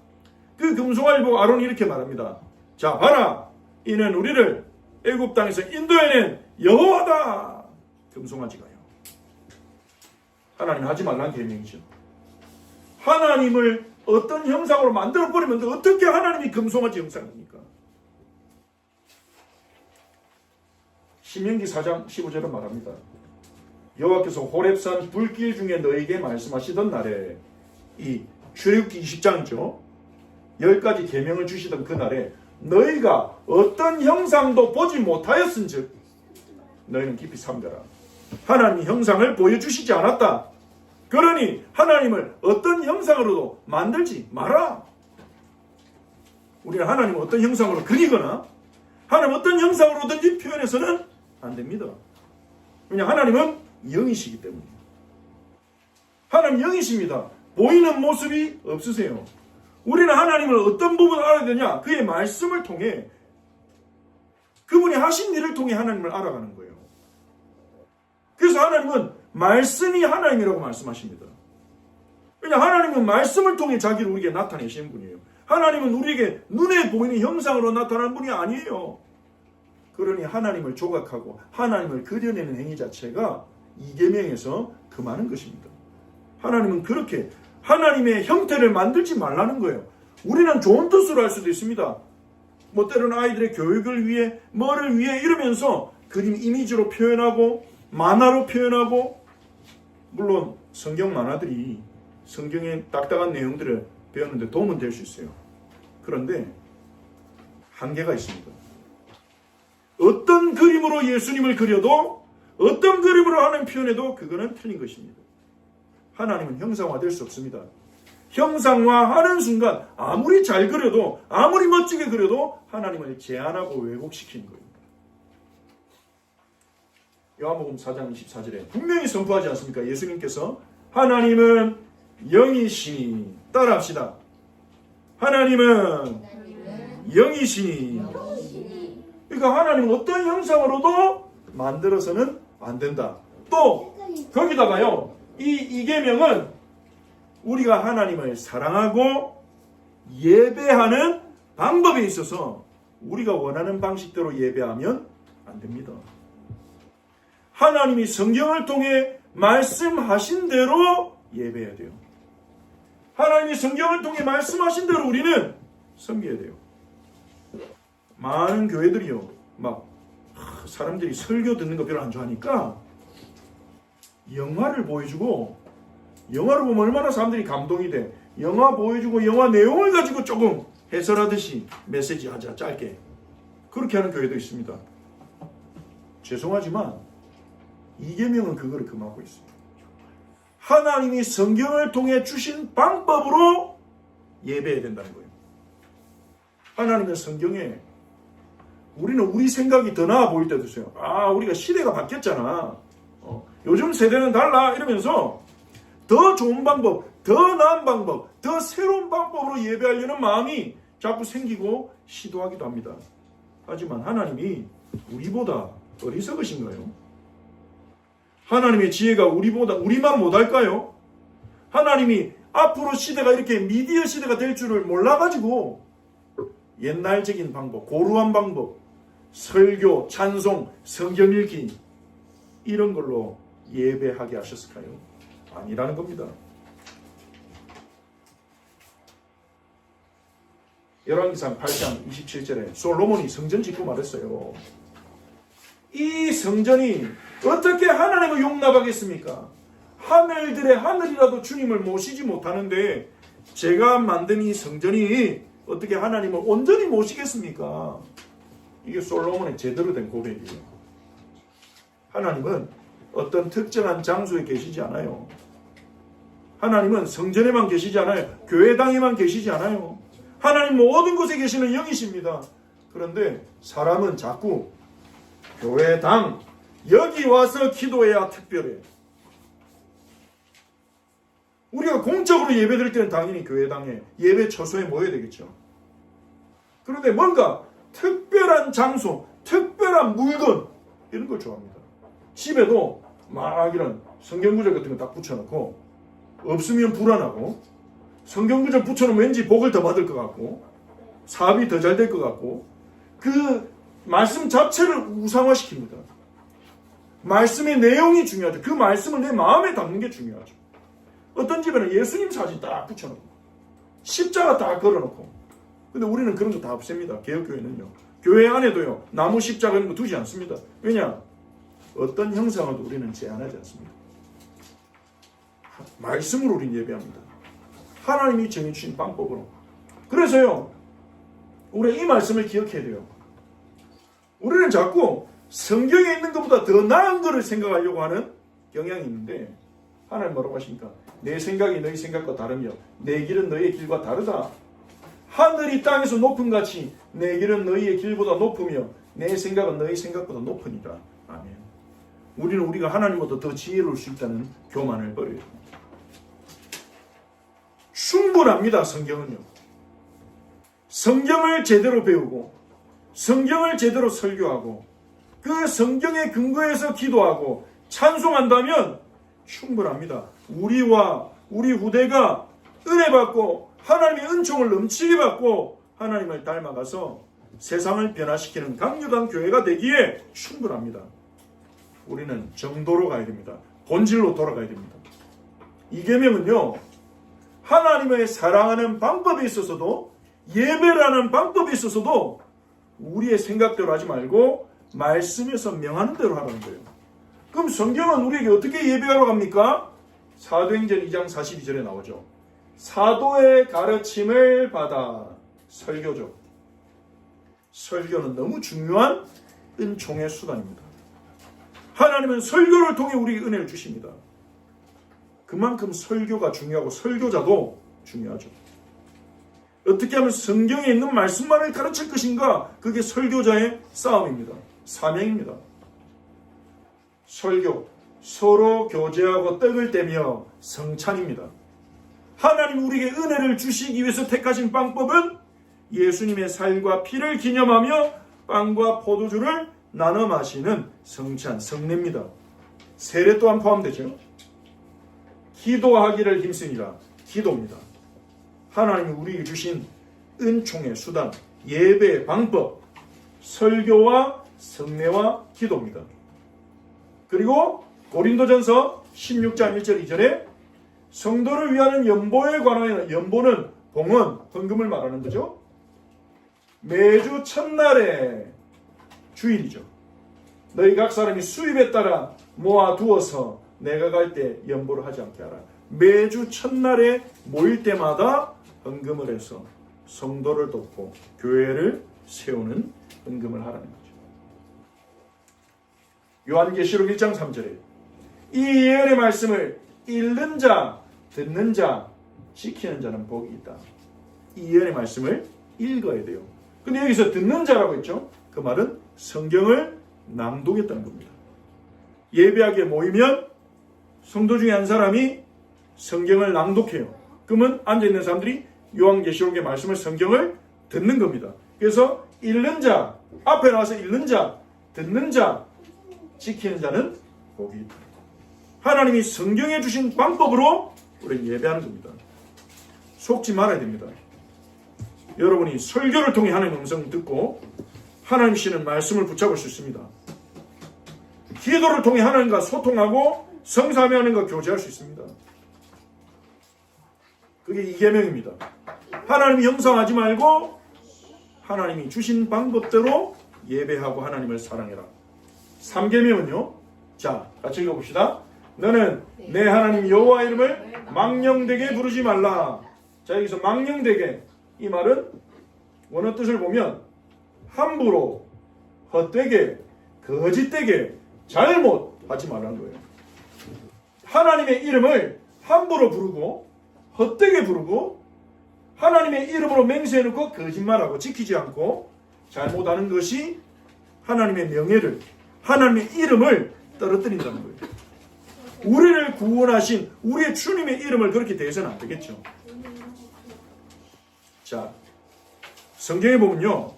그 금송아지 보고 아론이 이렇게 말합니다. 자, 봐라, 이는 우리를 애굽 땅에서 인도해낸 여호와다. 금송아지가요. 하나님 하지 말라는 계명이죠. 하나님을 어떤 형상으로 만들어버리면 어떻게 하나님이 금송아지 형상입니까? 신명기 4장 15절은 말합니다. 여호와께서 호렙산 불길 중에 너에게 말씀하시던 날에, 이 출애굽기 20장이죠. 10가지 계명을 주시던 그 날에 너희가 어떤 형상도 보지 못하였은즉 너희는 깊이 삼가라. 하나님이 형상을 보여주시지 않았다. 그러니 하나님을 어떤 형상으로도 만들지 마라. 우리는 하나님을 어떤 형상으로 그리거나 하나님 어떤 형상으로든지 표현해서는 안 됩니다. 왜냐하면 하나님은 영이시기 때문에. 하나님 영이십니다. 보이는 모습이 없으세요. 우리는 하나님을 어떤 부분을 알아야 되냐? 그의 말씀을 통해, 그분이 하신 일을 통해 하나님을 알아가는 거예요. 그래서 하나님은 말씀이 하나님이라고 말씀하십니다. 왜냐하면 하나님은 말씀을 통해 자기를 우리에게 나타내시는 분이에요. 하나님은 우리에게 눈에 보이는 형상으로 나타나는 분이 아니에요. 그러니 하나님을 조각하고 하나님을 그려내는 행위 자체가 이계명에서 금하는 것입니다. 하나님은 그렇게 하나님의 형태를 만들지 말라는 거예요. 우리는 좋은 뜻으로 할 수도 있습니다. 뭐 때로는 아이들의 교육을 위해 뭐를 위해 이러면서 그림 이미지로 표현하고 만화로 표현하고, 물론 성경 만화들이 성경의 딱딱한 내용들을 배우는데 도움은 될 수 있어요. 그런데 한계가 있습니다. 어떤 그림으로 예수님을 그려도, 어떤 그림으로 하는 표현에도 그거는 틀린 것입니다. 하나님은 형상화될 수 없습니다. 형상화하는 순간 아무리 잘 그려도, 아무리 멋지게 그려도 하나님을 제한하고 왜곡시키는 거예요. 요한복음 4장 24절에 분명히 선포하지 않습니까? 예수님께서 하나님은 영이시니, 따라합시다. 하나님은 영이시니. 그러니까 하나님은 어떤 형상으로도 만들어서는 안 된다. 또 거기다가요, 이 계명은 우리가 하나님을 사랑하고 예배하는 방법에 있어서 우리가 원하는 방식대로 예배하면 안 됩니다. 하나님이 성경을 통해 말씀하신 대로 예배해야 돼요. 하나님이 성경을 통해 말씀하신 대로 우리는 섬겨야 돼요. 많은 교회들이요, 막 사람들이 설교 듣는 거 별로 안 좋아하니까 영화를 보여주고, 영화를 보면 얼마나 사람들이 감동이 돼. 영화 보여주고 영화 내용을 가지고 조금 해설하듯이 메시지 하자, 짧게. 그렇게 하는 교회도 있습니다. 죄송하지만 이계명은 그거를 금하고 있습니다. 하나님이 성경을 통해 주신 방법으로 예배해야 된다는 거예요. 하나님의 성경에 우리는 우리 생각이 더 나아 보일 때도 있어요. 아, 우리가 시대가 바뀌었잖아. 요즘 세대는 달라 이러면서 더 좋은 방법, 더 나은 방법, 더 새로운 방법으로 예배하려는 마음이 자꾸 생기고 시도하기도 합니다. 하지만 하나님이 우리보다 어리석으신가요? 하나님의 지혜가 우리만 못할까요? 하나님이 앞으로 시대가 이렇게 미디어 시대가 될 줄을 몰라가지고 옛날적인 방법, 고루한 방법, 설교, 찬송, 성경 읽기 이런 걸로 예배하게 하셨을까요? 아니라는 겁니다. 열왕기상 8장 27절에 솔로몬이 성전 짓고 말했어요. 이 성전이 어떻게 하나님을 용납하겠습니까? 하늘들의 하늘이라도 주님을 모시지 못하는데 제가 만든 이 성전이 어떻게 하나님을 온전히 모시겠습니까? 이게 솔로몬의 제대로 된 고백이에요. 하나님은 어떤 특정한 장소에 계시지 않아요. 하나님은 성전에만 계시지 않아요. 교회당에만 계시지 않아요. 하나님 모든 곳에 계시는 영이십니다. 그런데 사람은 자꾸 교회당, 여기 와서 기도해야 특별해. 우리가 공적으로 예배 드릴 때는 당연히 교회당에, 예배 처소에 모여야 되겠죠. 그런데 뭔가 특별한 장소, 특별한 물건 이런 걸 좋아합니다. 집에도 막 이런 성경구절 같은 거 딱 붙여놓고 없으면 불안하고, 성경구절 붙여놓으면 왠지 복을 더 받을 것 같고 사업이 더 잘 될 것 같고, 그 말씀 자체를 우상화시킵니다. 말씀의 내용이 중요하죠. 그 말씀을 내 마음에 담는 게 중요하죠. 어떤 집에는 예수님 사진 딱 붙여놓고 십자가 딱 걸어놓고, 근데 우리는 그런 거 다 없앱니다. 개혁교회는요. 교회 안에도요, 나무 십자가 이런 거 두지 않습니다. 왜냐? 어떤 형상을 우리는 제한하지 않습니다. 말씀으로 우리는 예배합니다. 하나님이 정해주신 방법으로. 그래서요, 우리 이 말씀을 기억해야 돼요. 우리는 자꾸 성경에 있는 것보다 더 나은 것을 생각하려고 하는 경향이 있는데, 하나님 뭐라고 하십니까? 내 생각이 너희 생각과 다르며 내 길은 너희의 길과 다르다. 하늘이 땅에서 높은 같이 내 길은 너희의 길보다 높으며 내 생각은 너희 생각보다 높으니라. 아멘. 우리는 우리가 하나님보다 더 지혜로울 수 있다는 교만을 버려야 됩니다. 충분합니다. 성경은요. 성경을 제대로 배우고 성경을 제대로 설교하고 그 성경의 근거에서 기도하고 찬송한다면 충분합니다. 우리와 우리 후대가 은혜 받고 하나님의 은총을 넘치게 받고 하나님을 닮아가서 세상을 변화시키는 강력한 교회가 되기에 충분합니다. 우리는 정도로 가야 됩니다. 본질로 돌아가야 됩니다. 이 계명은요, 하나님을 사랑하는 방법에 있어서도, 예배라는 방법에 있어서도 우리의 생각대로 하지 말고 말씀에서 명하는 대로 하라는 거예요. 그럼 성경은 우리에게 어떻게 예배하러 갑니까? 사도행전 2장 42절에 나오죠. 사도의 가르침을 받아. 설교죠. 설교는 너무 중요한 은총의 수단입니다. 하나님은 설교를 통해 우리에게 은혜를 주십니다. 그만큼 설교가 중요하고 설교자도 중요하죠. 어떻게 하면 성경에 있는 말씀만을 가르칠 것인가? 그게 설교자의 싸움입니다. 사명입니다. 설교, 서로 교제하고 떡을 떼며 성찬입니다. 하나님 우리에게 은혜를 주시기 위해서 택하신 방법은 예수님의 살과 피를 기념하며 빵과 포도주를 나눠 마시는 성찬, 성례입니다. 세례 또한 포함되죠. 기도하기를 힘쓰니라, 기도입니다. 하나님이 우리에게 주신 은총의 수단, 예배의 방법, 설교와 성례와 기도입니다. 그리고 고린도전서 16장 1절 2절에 성도를 위하는 연보에 관하여, 연보는 봉헌, 헌금을 말하는 거죠. 매주 첫날에 주일이죠. 너희 각 사람이 수입에 따라 모아두어서 내가 갈 때 연보를 하지 않게 하라. 매주 첫날에 모일 때마다 헌금을 해서 성도를 돕고 교회를 세우는 헌금을 하라는 거죠. 요한계시록 1장 3절에 이 예언의 말씀을 읽는 자, 듣는 자, 지키는 자는 복이 있다. 이 예언의 말씀을 읽어야 돼요. 근데 여기서 듣는 자라고 했죠. 그 말은 성경을 낭독했다는 겁니다. 예배하게 모이면 성도 중에 한 사람이 성경을 낭독해요. 그러면 앉아있는 사람들이 요한계시록의 말씀을, 성경을 듣는 겁니다. 그래서 읽는 자, 앞에 나와서 읽는 자, 듣는 자, 지키는 자는 복이 있다. 하나님이 성경에 주신 방법으로 우리는 예배하는 겁니다. 속지 말아야 됩니다. 여러분이 설교를 통해 하나님의 음성을 듣고 하나님 시는 말씀을 붙잡을 수 있습니다. 기도를 통해 하나님과 소통하고 성사하며 하나님과 교제할 수 있습니다. 그게 이계명입니다. 하나님이 형상하지 말고 하나님이 주신 방법대로 예배하고 하나님을 사랑해라. 3계명은요. 자, 같이 읽어봅시다. 너는 내 하나님 여호와 이름을 망령되게 부르지 말라. 자, 여기서 망령되게, 이 말은 원어 뜻을 보면 함부로, 헛되게, 거짓되게, 잘못하지 말라는 거예요. 하나님의 이름을 함부로 부르고 헛되게 부르고 하나님의 이름으로 맹세해놓고 거짓말하고 지키지 않고 잘못하는 것이 하나님의 명예를, 하나님의 이름을 떨어뜨린다는 거예요. 우리를 구원하신 우리의 주님의 이름을 그렇게 대해서는 안 되겠죠. 자, 성경에 보면요,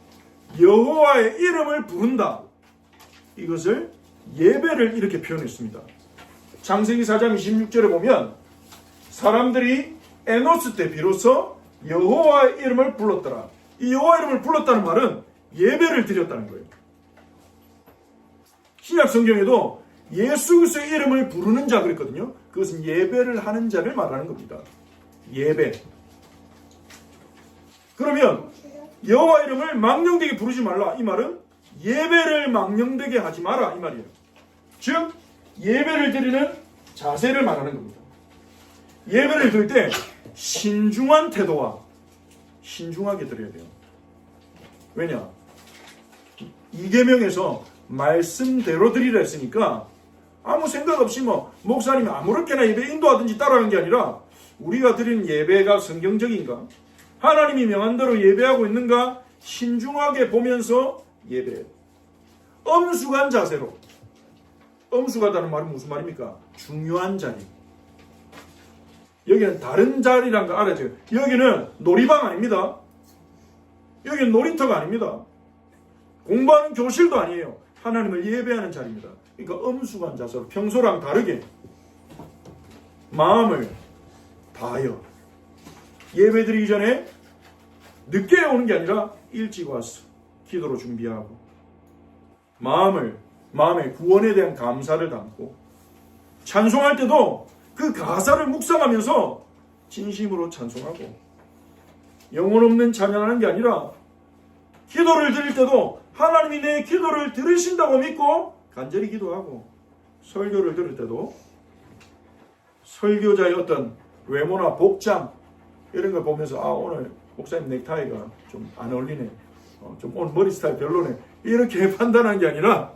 여호와의 이름을 부른다, 이것을 예배를 이렇게 표현했습니다. 창세기 4장 26절에 보면 사람들이 에노스 때 비로소 여호와의 이름을 불렀더라. 이 여호와 이름을 불렀다는 말은 예배를 드렸다는 거예요. 신약 성경에도 예수 그리스도의 이름을 부르는 자 그랬거든요. 그것은 예배를 하는 자를 말하는 겁니다. 예배. 그러면 여호와 이름을 망령되게 부르지 말라, 이 말은 예배를 망령되게 하지 마라, 이 말이에요. 즉 예배를 드리는 자세를 말하는 겁니다. 예배를 드릴 때 신중한 태도와 신중하게 드려야 돼요. 왜냐? 이계명에서 말씀대로 드리라 했으니까 아무 생각 없이 목사님이 아무렇게나 예배 인도하든지 따라하는 게 아니라 우리가 드리는 예배가 성경적인가? 하나님이 명한 대로 예배하고 있는가? 신중하게 보면서 예배해요. 엄숙한 자세로. 엄숙하다는 말은 무슨 말입니까? 중요한 자리. 여기는 다른 자리란 거 알아야 돼요. 여기는 놀이방 아닙니다. 여기는 놀이터가 아닙니다. 공부하는 교실도 아니에요. 하나님을 예배하는 자리입니다. 그러니까 엄숙한 자세로 평소랑 다르게 마음을 다하여 예배드리기 전에 늦게 오는 게 아니라 일찍 와서 기도로 준비하고 마음의 구원에 대한 감사를 담고 찬송할 때도 그 가사를 묵상하면서 진심으로 찬송하고 영혼 없는 찬양하는 게 아니라 기도를 드릴 때도 하나님이 내 기도를 들으신다고 믿고 간절히 기도하고 설교를 들을 때도 설교자의 어떤 외모나 복장 이런 걸 보면서 오늘 목사님 넥타이가 좀 안 어울리네, 좀 오늘 머리 스타일 별로네 이렇게 판단한 게 아니라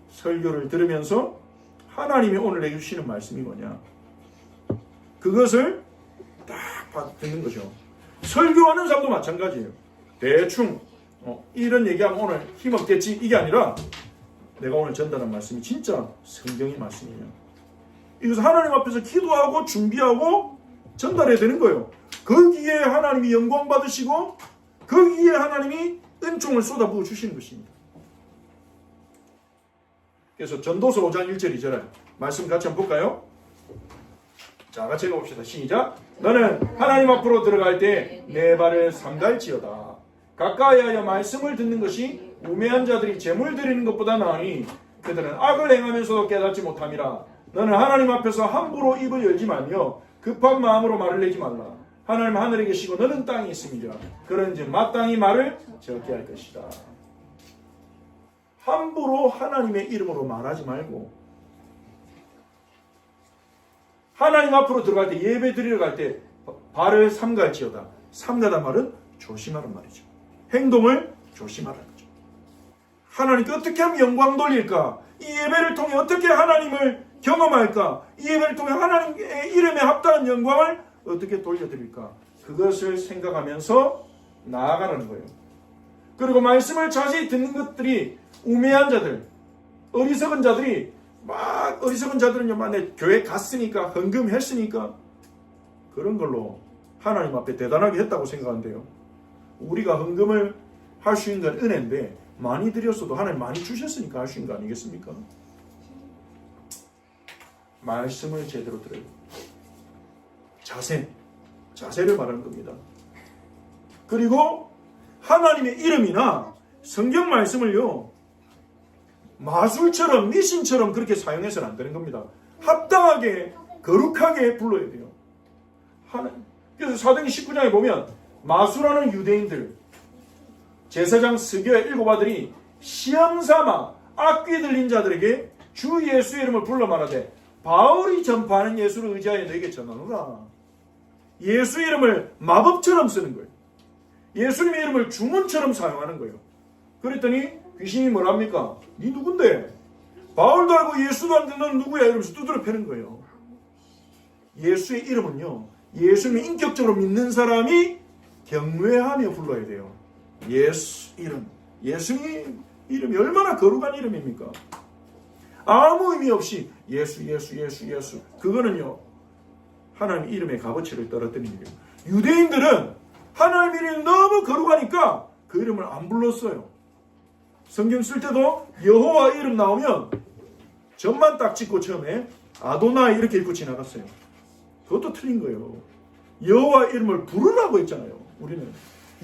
설교를 들으면서 하나님이 오늘 내주시는 말씀이 뭐냐 그것을 딱 듣는 거죠. 설교하는 사람도 마찬가지예요. 대충 이런 얘기하면 오늘 힘없겠지 이게 아니라 내가 오늘 전달한 말씀이 진짜 성경의 말씀이에요. 이것을 하나님 앞에서 기도하고 준비하고 전달해야 되는 거예요. 거기에 하나님이 영광 받으시고 거기에 하나님이 은총을 쏟아부어 주시는 것입니다. 그래서 전도서 5장 1절 2절에 말씀 같이 한번 볼까요? 자, 같이 읽어봅시다. 시작. 너는 하나님 앞으로 들어갈 때 내 발을 삼갈지어다. 가까이 하여 말씀을 듣는 것이 우매한 자들이 재물 드리는 것보다 나으니 그들은 악을 행하면서도 깨닫지 못함이라. 너는 하나님 앞에서 함부로 입을 열지 말며 급한 마음으로 말을 내지 말라. 하나님 하늘에 계시고 너는 땅에 있음이라. 그런즉 마땅히 말을 적게 할 것이다. 함부로 하나님의 이름으로 말하지 말고 하나님 앞으로 들어갈 때 예배 드리러 갈 때 발을 삼갈지어다. 삼가다 말은 조심하란 말이죠. 행동을 조심하라는 거죠. 하나님께 어떻게 하면 영광 돌릴까? 이 예배를 통해 어떻게 하나님을 경험할까? 이 예배를 통해 하나님의 이름에 합당한 영광을 어떻게 돌려드릴까? 그것을 생각하면서 나아가라는 거예요. 그리고 말씀을 자세히 듣는 것들이 우매한 자들, 어리석은 자들이 어리석은 자들은요, 만약 교회 갔으니까 헌금했으니까 그런 걸로 하나님 앞에 대단하게 했다고 생각한대요. 우리가 헌금을 할 수 있는 건 은혜인데 많이 드렸어도 하나님 많이 주셨으니까 할 수 있는 거 아니겠습니까? 말씀을 제대로 들어요. 자세를 말하는 겁니다. 그리고 하나님의 이름이나 성경 말씀을요, 마술처럼 미신처럼 그렇게 사용해서는 안 되는 겁니다. 합당하게 거룩하게 불러야 돼요. 그래서 사도행전 19장에 보면 마술하는 유대인들 제사장 스기와 일곱 아들이 시험삼아 악귀 들린 자들에게 주 예수의 이름을 불러 말하되 바울이 전파하는 예수를 의지하여 너에게 전하노라. 예수의 이름을 마법처럼 쓰는 거예요. 예수님의 이름을 주문처럼 사용하는 거예요. 그랬더니 귀신이 뭐랍니까? 니 누군데? 바울도 알고 예수도 안 듣는 누구야? 이러면서 두드려 패는 거예요. 예수의 이름은요, 예수님을 인격적으로 믿는 사람이 경외하며 불러야 돼요. 예수 이름. 예수님 이름이 얼마나 거룩한 이름입니까? 아무 의미 없이 예수. 그거는요, 하나님 이름의 값어치를 떨어뜨리는 거예요. 유대인들은 하나님 이름이 너무 거룩하니까 그 이름을 안 불렀어요. 성경 쓸 때도 여호와 이름 나오면 점만 딱 찍고 처음에 아도나이 이렇게 읽고 지나갔어요. 그것도 틀린 거예요. 여호와 이름을 부르라고 했잖아요. 우리는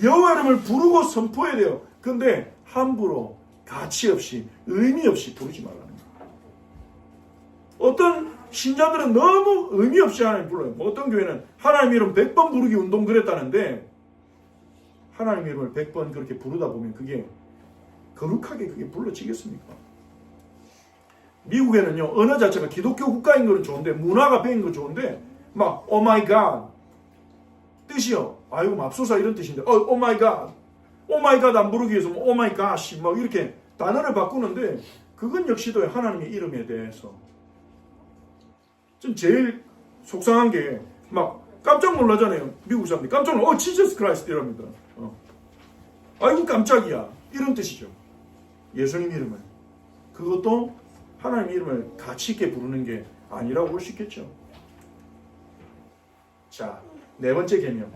여호와 이름을 부르고 선포해야 돼요. 근데 함부로 가치 없이 의미 없이 부르지 말라는 거예요. 어떤 신자들은 너무 의미 없이 하나님 불러요. 어떤 교회는 하나님 이름 100번 부르기 운동 그랬다는데 하나님 이름을 100번 그렇게 부르다 보면 그게 거룩하게 그게 불러지겠습니까? 미국에는요, 언어 자체가 기독교 국가인 거는 좋은데, 문화가 배인 건 좋은데, 막, 오 마이 갓. 뜻이요. 아이고, 맙소사 이런 뜻인데, 오 마이 갓. 오 마이 갓 안 부르기 위해서, 오 마이 갓이 막 이렇게 단어를 바꾸는데, 그건 역시도 하나님의 이름에 대해서. 전 제일 속상한 게, 막, 깜짝 놀라잖아요. 미국 사람들이. 깜짝 놀라, 지저스 크라이스트 이럽니다. 아이고, 깜짝이야. 이런 뜻이죠. 예수님 이름을. 그것도 하나님 이름을 가치 있게 부르는 게 아니라고 볼 수 있겠죠. 자, 네 번째 계명.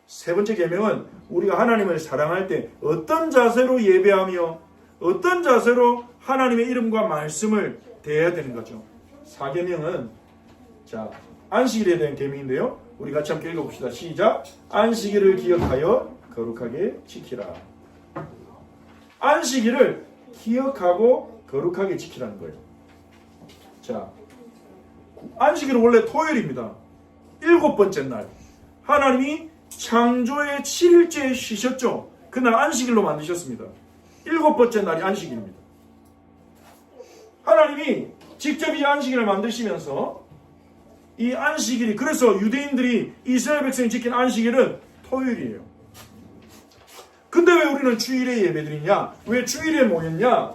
세 번째 계명은 우리가 하나님을 사랑할 때 어떤 자세로 예배하며 어떤 자세로 하나님의 이름과 말씀을 대해야 되는 거죠. 4계명은 자, 안식일에 대한 계명인데요. 우리 같이 함께 읽어봅시다. 시작. 안식일을 기억하여 거룩하게 지키라. 안식일을 기억하고 거룩하게 지키라는 거예요. 자, 안식일은 원래 토요일입니다. 7번째 날. 하나님이 창조의 7일째에 쉬셨죠. 그날 안식일로 만드셨습니다. 7번째 날이 안식일입니다. 하나님이 직접 이 안식일을 만드시면서 이 안식일이, 그래서 유대인들이 이스라엘 백성이 지킨 안식일은 토요일이에요. 근데 왜 우리는 주일에 예배드리냐? 왜 주일에 모였냐?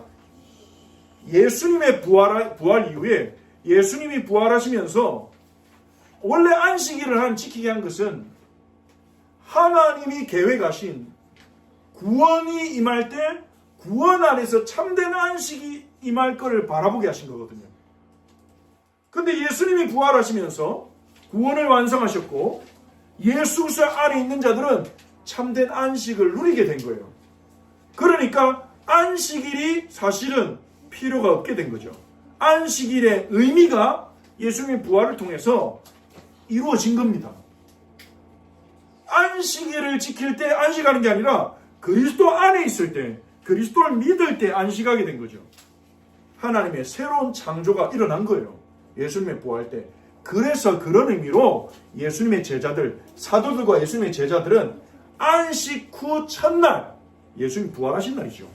예수님의 부활 이후에 예수님이 부활하시면서 원래 안식일을 지키게 한 것은 하나님이 계획하신 구원이 임할 때 구원 안에서 참된 안식이 임할 것을 바라보게 하신 거거든요. 근데 예수님이 부활하시면서 구원을 완성하셨고 예수 안에 있는 자들은 참된 안식을 누리게 된 거예요. 그러니까 안식일이 사실은 필요가 없게 된 거죠. 안식일의 의미가 예수님의 부활을 통해서 이루어진 겁니다. 안식일을 지킬 때 안식하는 게 아니라 그리스도 안에 있을 때, 그리스도를 믿을 때 안식하게 된 거죠. 하나님의 새로운 창조가 일어난 거예요. 예수님의 부활 때. 그래서 그런 의미로 예수님의 제자들, 사도들과 예수님의 제자들은 안식 후 첫날, 예수님 부활하신 날이죠.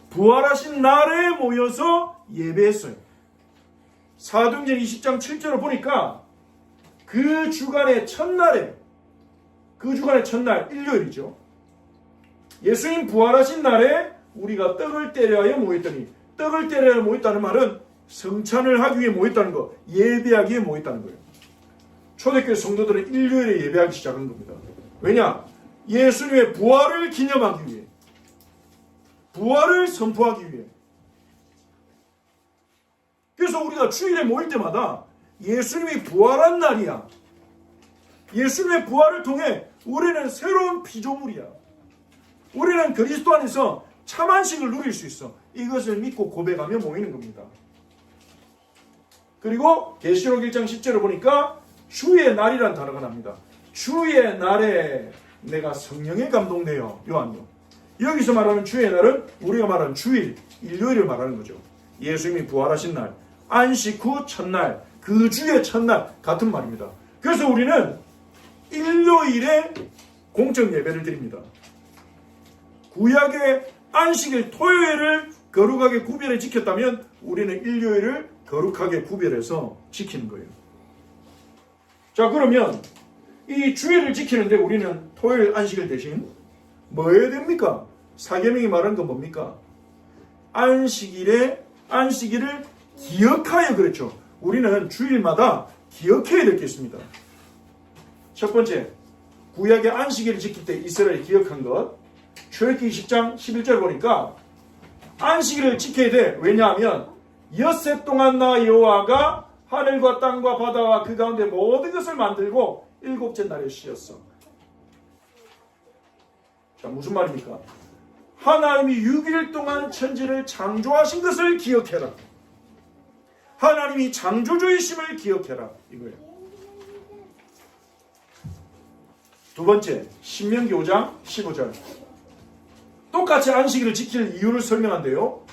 부활하신 날에 모여서 예배했어요. 사도행전 20장 7절을 보니까 그 주간의 첫날, 일요일이죠. 예수님 부활하신 날에 우리가 떡을 떼려하여 모였더니, 떡을 떼려하여 모였다는 말은 성찬을 하기 위해 모였다는 거, 예배하기 위해 모였다는 거예요. 초대교회 성도들은 일요일에 예배하기 시작한 겁니다. 왜냐? 예수님의 부활을 기념하기 위해, 부활을 선포하기 위해. 그래서 우리가 주일에 모일 때마다 예수님이 부활한 날이야. 예수님의 부활을 통해 우리는 새로운 피조물이야. 우리는 그리스도 안에서 참 안식을 누릴 수 있어. 이것을 믿고 고백하며 모이는 겁니다. 그리고 계시록 1장 10절을 보니까 주의 날이란 단어가 납니다. 주의 날에 내가 성령에 감동되어, 요한요. 여기서 말하는 주의 날은 우리가 말하는 주일, 일요일을 말하는 거죠. 예수님이 부활하신 날, 안식 후 첫날, 그 주의 첫날 같은 말입니다. 그래서 우리는 일요일에 공적 예배를 드립니다. 구약의 안식일 토요일을 거룩하게 구별해 지켰다면 우리는 일요일을 거룩하게 구별해서 지키는 거예요. 자, 그러면 이 주일을 지키는데 우리는 토요일 안식일 대신 뭐 해야 됩니까? 사계명이 말하는 건 뭡니까? 안식일을 기억하여, 그렇죠. 우리는 주일마다 기억해야 될 게 있습니다. 첫 번째, 구약의 안식일을 지킬 때 이스라엘이 기억한 것, 출애굽기 20장 11절 보니까 안식일을 지켜야 돼. 왜냐하면 엿새 동안 나 여호와가 하늘과 땅과 바다와 그 가운데 모든 것을 만들고 일곱째 날에 쉬었어. 자, 무슨 말입니까? 하나님이 6일 동안 천지를 창조하신 것을 기억해라. 하나님이 창조주이심을 기억해라. 이거예요. 두 번째, 신명기 5장 15절. 똑같이 안식일을 지킬 이유를 설명한대요.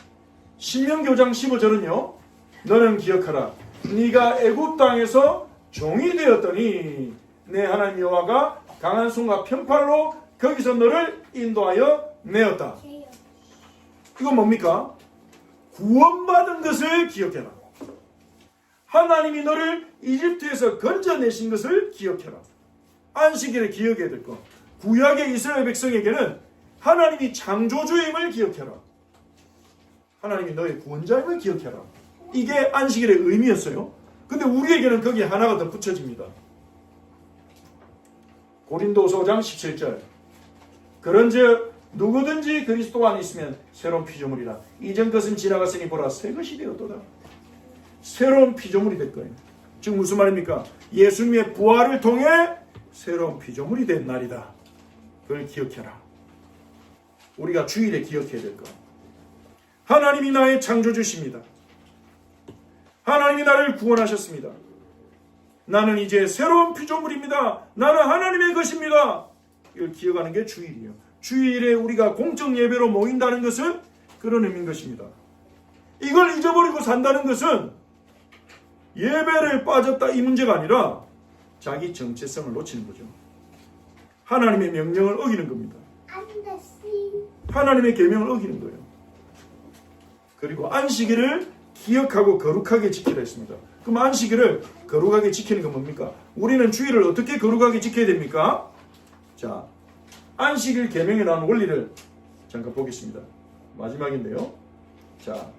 신명기 5장 15절은요. 너는 기억하라. 네가 애굽 땅에서 종이 되었더니 내 하나님 여호와가 강한 손과 편팔로 거기서 너를 인도하여 내었다. 이건 뭡니까? 구원받은 것을 기억해라. 하나님이 너를 이집트에서 건져내신 것을 기억해라. 안식일에 기억해야 될 것. 구약의 이스라엘 백성에게는 하나님이 창조주임을 기억해라. 하나님이 너의 구원자임을 기억해라. 이게 안식일의 의미였어요. 근데 우리에게는 거기에 하나가 더 붙여집니다. 고린도서 5장 17절. 그런즉 누구든지 그리스도 안에 있으면 새로운 피조물이라. 이전 것은 지나갔으니 보라 새 것이 되었도다. 새로운 피조물이 될 거예요. 즉 무슨 말입니까? 예수님의 부활을 통해 새로운 피조물이 된 날이다. 그걸 기억해라. 우리가 주일에 기억해야 될 것. 하나님이 나의 창조주십니다. 하나님이 나를 구원하셨습니다. 나는 이제 새로운 피조물입니다. 나는 하나님의 것입니다. 이걸 기억하는 게 주일이에요. 주일에 우리가 공적 예배로 모인다는 것은 그런 의미인 것입니다. 이걸 잊어버리고 산다는 것은 예배를 빠졌다 이 문제가 아니라 자기 정체성을 놓치는 거죠. 하나님의 명령을 어기는 겁니다. 하나님의 계명을 어기는 거예요. 그리고 안식일을 기억하고 거룩하게 지키라 했습니다. 그럼 안식일을 거룩하게 지키는 건 뭡니까? 우리는 주일을 어떻게 거룩하게 지켜야 됩니까? 자, 안식일 계명에 나오는 원리를 잠깐 보겠습니다. 마지막인데요. 자,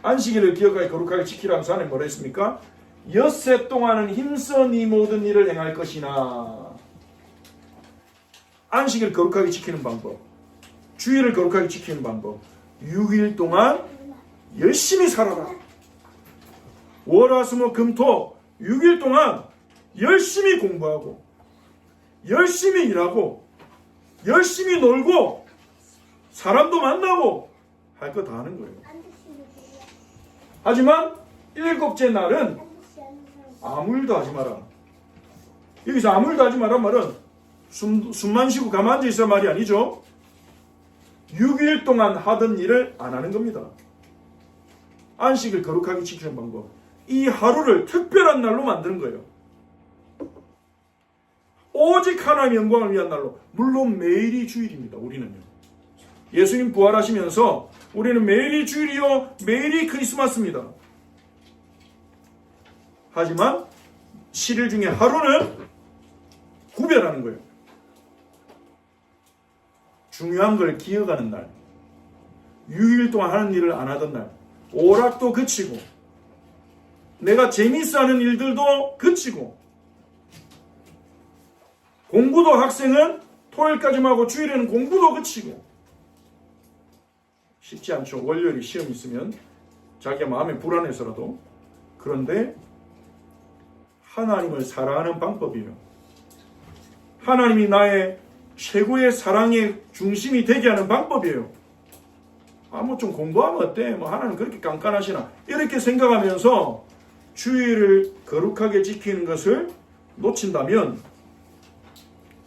안식일을 기억하게 거룩하게 지키라 하면서 안에 뭐라 했습니까? 엿새 동안은 힘써 네 모든 일을 행할 것이나. 안식일 거룩하게 지키는 방법, 주일을 거룩하게 지키는 방법, 6일 동안 열심히 살아라. 월화수목금토 6일 동안 열심히 공부하고 열심히 일하고 열심히 놀고 사람도 만나고 할 거 다 하는 거예요. 하지만 7째 날은 아무 일도 하지 마라. 여기서 아무 일도 하지 마란 말은 숨만 쉬고 가만히 앉아 있어 말이 아니죠. 6일 동안 하던 일을 안 하는 겁니다. 안식을 거룩하게 지키는 방법. 이 하루를 특별한 날로 만드는 거예요. 오직 하나님의 영광을 위한 날로. 물론 매일이 주일입니다. 우리는요. 예수님 부활하시면서 우리는 매일이 주일이요 매일이 크리스마스입니다. 하지만 7일 중에 하루는 구별하는 거예요. 중요한 걸 기억하는 날, 6일 동안 하는 일을 안 하던 날, 오락도 그치고 내가 재미있어 하는 일들도 그치고 공부도 학생은 토요일까지만 하고 주일에는 공부도 그치고. 쉽지 않죠. 월요일에 시험 있으면 자기가 마음이 불안해서라도. 그런데 하나님을 사랑하는 방법이에요. 하나님이 나의 최고의 사랑의 중심이 되게 하는 방법이에요. 뭐 좀 공부하면 어때? 하나님 그렇게 깐깐하시나? 이렇게 생각하면서 주일을 거룩하게 지키는 것을 놓친다면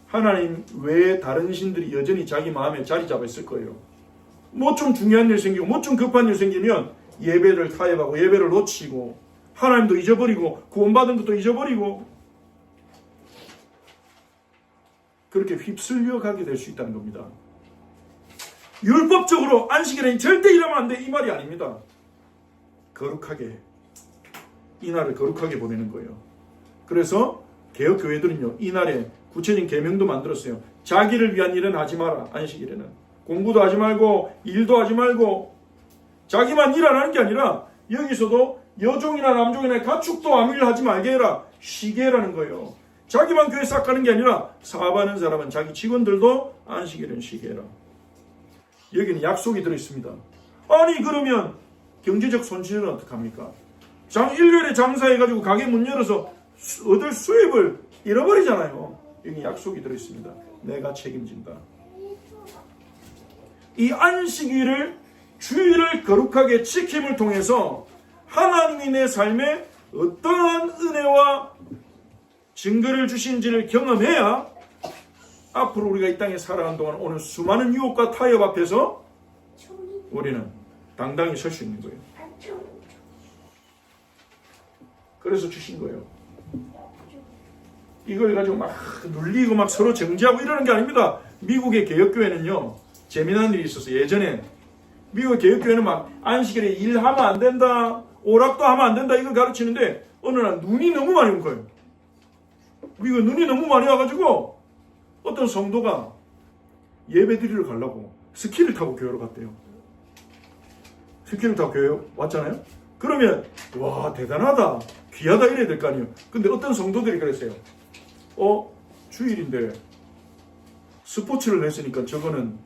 하나님 외에 다른 신들이 여전히 자기 마음에 자리 잡아 있을 거예요. 뭐 좀 중요한 일 생기고 뭐 좀 급한 일 생기면 예배를 타협하고 예배를 놓치고 하나님도 잊어버리고 구원받은 것도 잊어버리고 그렇게 휩쓸려 가게 될 수 있다는 겁니다. 율법적으로 안식일에는 절대 일하면 안 돼 이 말이 아닙니다. 거룩하게 이날을 거룩하게 보내는 거예요. 그래서 개혁교회들은요 이날에 구체적인 계명도 만들었어요. 자기를 위한 일은 하지 마라. 안식일에는 공부도 하지 말고 일도 하지 말고 자기만 일 안 하는 게 아니라 여기서도 여종이나 남종이나 가축도 아무 일 하지 말게 해라. 쉬게 해라는 거예요. 자기만 교회 싹 가는 게 아니라 사업하는 사람은 자기 직원들도 안식일은 쉬게 해라. 여기는 약속이 들어있습니다. 아니 그러면 경제적 손실은 어떡합니까? 일요일에 장사해가지고 가게 문 열어서 얻을 수입을 잃어버리잖아요. 여기 약속이 들어있습니다. 내가 책임진다. 이 안식일을 주일을 거룩하게 지킴을 통해서 하나님이 내 삶에 어떠한 은혜와 증거를 주신지를 경험해야 앞으로 우리가 이 땅에 살아가는 동안 오는 수많은 유혹과 타협 앞에서 우리는 당당히 설 수 있는 거예요. 그래서 주신 거예요. 이걸 가지고 막 눌리고 막 서로 정지하고 이러는 게 아닙니다. 미국의 개혁교회는요 재미난 일이 있었어요. 예전에 미국 개혁교회는 막 안식일에 일하면 안 된다, 오락도 하면 안 된다 이걸 가르치는데 어느 날 눈이 너무 많이 온 거예요. 미국 눈이 너무 많이 와가지고 어떤 성도가 예배 드리러 가려고 스키를 타고 교회로 갔대요. 스키를 타고 교회 왔잖아요. 그러면 와 대단하다, 귀하다 이래야 될 거 아니에요. 근데 어떤 성도들이 그랬어요. 주일인데 스포츠를 냈으니까 저거는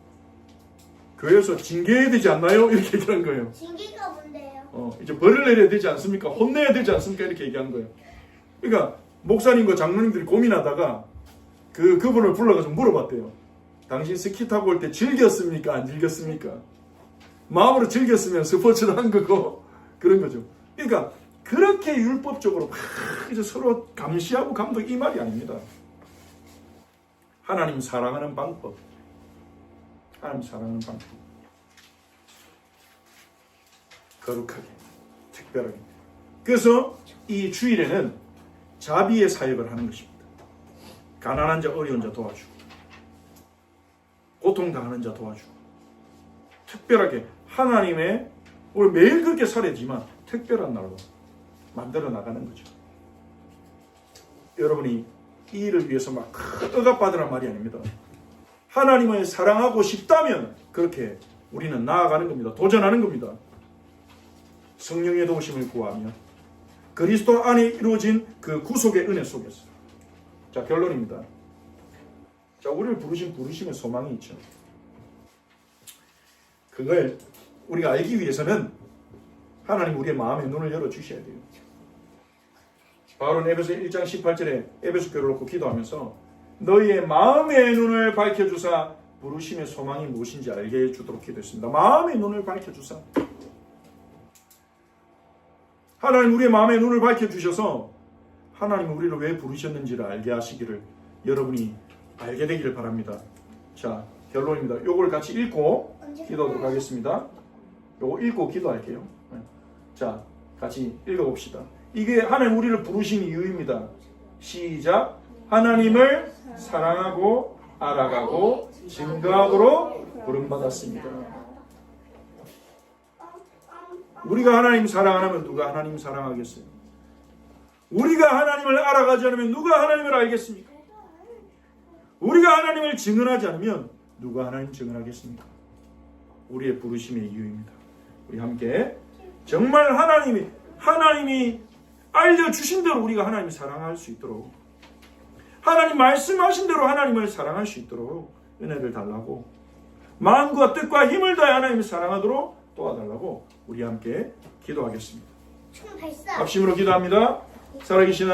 교회에서 징계해야 되지 않나요? 이렇게 얘기하는 거예요. 징계가 뭔데요? 이제 벌을 내려야 되지 않습니까? 혼내야 되지 않습니까? 이렇게 얘기하는 거예요. 그러니까 목사님과 장로님들이 고민하다가 그분을 불러가서 물어봤대요. 당신 스키 타고 올 때 즐겼습니까? 안 즐겼습니까? 마음으로 즐겼으면 스포츠도 한 거고 그런 거죠. 그러니까 그렇게 율법적으로 막 이제 서로 감시하고 감독 이 말이 아닙니다. 하나님 사랑하는 방법. 하나님 사랑하는 방법. 거룩하게, 특별하게. 그래서 이 주일에는 자비의 사역을 하는 것입니다. 가난한 자, 어려운 자 도와주고, 고통당하는 자 도와주고, 특별하게 하나님의, 우리 매일 그렇게 살아야지만 특별한 날로 만들어 나가는 거죠. 여러분이 이 일을 위해서 막 억압받으란 말이 아닙니다. 하나님을 사랑하고 싶다면 그렇게 우리는 나아가는 겁니다. 도전하는 겁니다. 성령의 도우심을 구하며 그리스도 안에 이루어진 그 구속의 은혜 속에서. 자, 결론입니다. 자, 우리를 부르신 부르심의 소망이 있죠. 그걸 우리가 알기 위해서는 하나님 우리의 마음의 눈을 열어주셔야 돼요. 바울은 에베소 1장 18절에 에베소 교회를 놓고 기도하면서 너희의 마음의 눈을 밝혀주사 부르심의 소망이 무엇인지 알게 해주도록 기도했습니다. 마음의 눈을 밝혀주사. 하나님 우리의 마음의 눈을 밝혀주셔서 하나님 우리를 왜 부르셨는지를 알게 하시기를 여러분이 알게 되기를 바랍니다. 자, 결론입니다. 요걸 같이 읽고 기도하도록 하겠습니다. 요거 읽고 기도할게요. 자, 같이 읽어봅시다. 이게 하나님 우리를 부르신 이유입니다. 시작. 하나님을 사랑하고 알아가고 증거하도록 부름받았습니다. 우리가 하나님 사랑 안 하면 누가 하나님 사랑하겠어요? 우리가 하나님을 알아가지 않으면 누가 하나님을 알겠습니까? 우리가 하나님을 증언하지 않으면 누가 하나님 증언하겠습니까? 우리의 부르심의 이유입니다. 우리 함께 정말 하나님이 알려주신 대로 우리가 하나님을 사랑할 수 있도록, 하나님 말씀하신 대로 하나님을 사랑할 수 있도록 은혜를 달라고, 마음과 뜻과 힘을 다해 하나님을 사랑하도록 도와달라고 우리 함께 기도하겠습니다. 합심으로 기도합니다. 살아계신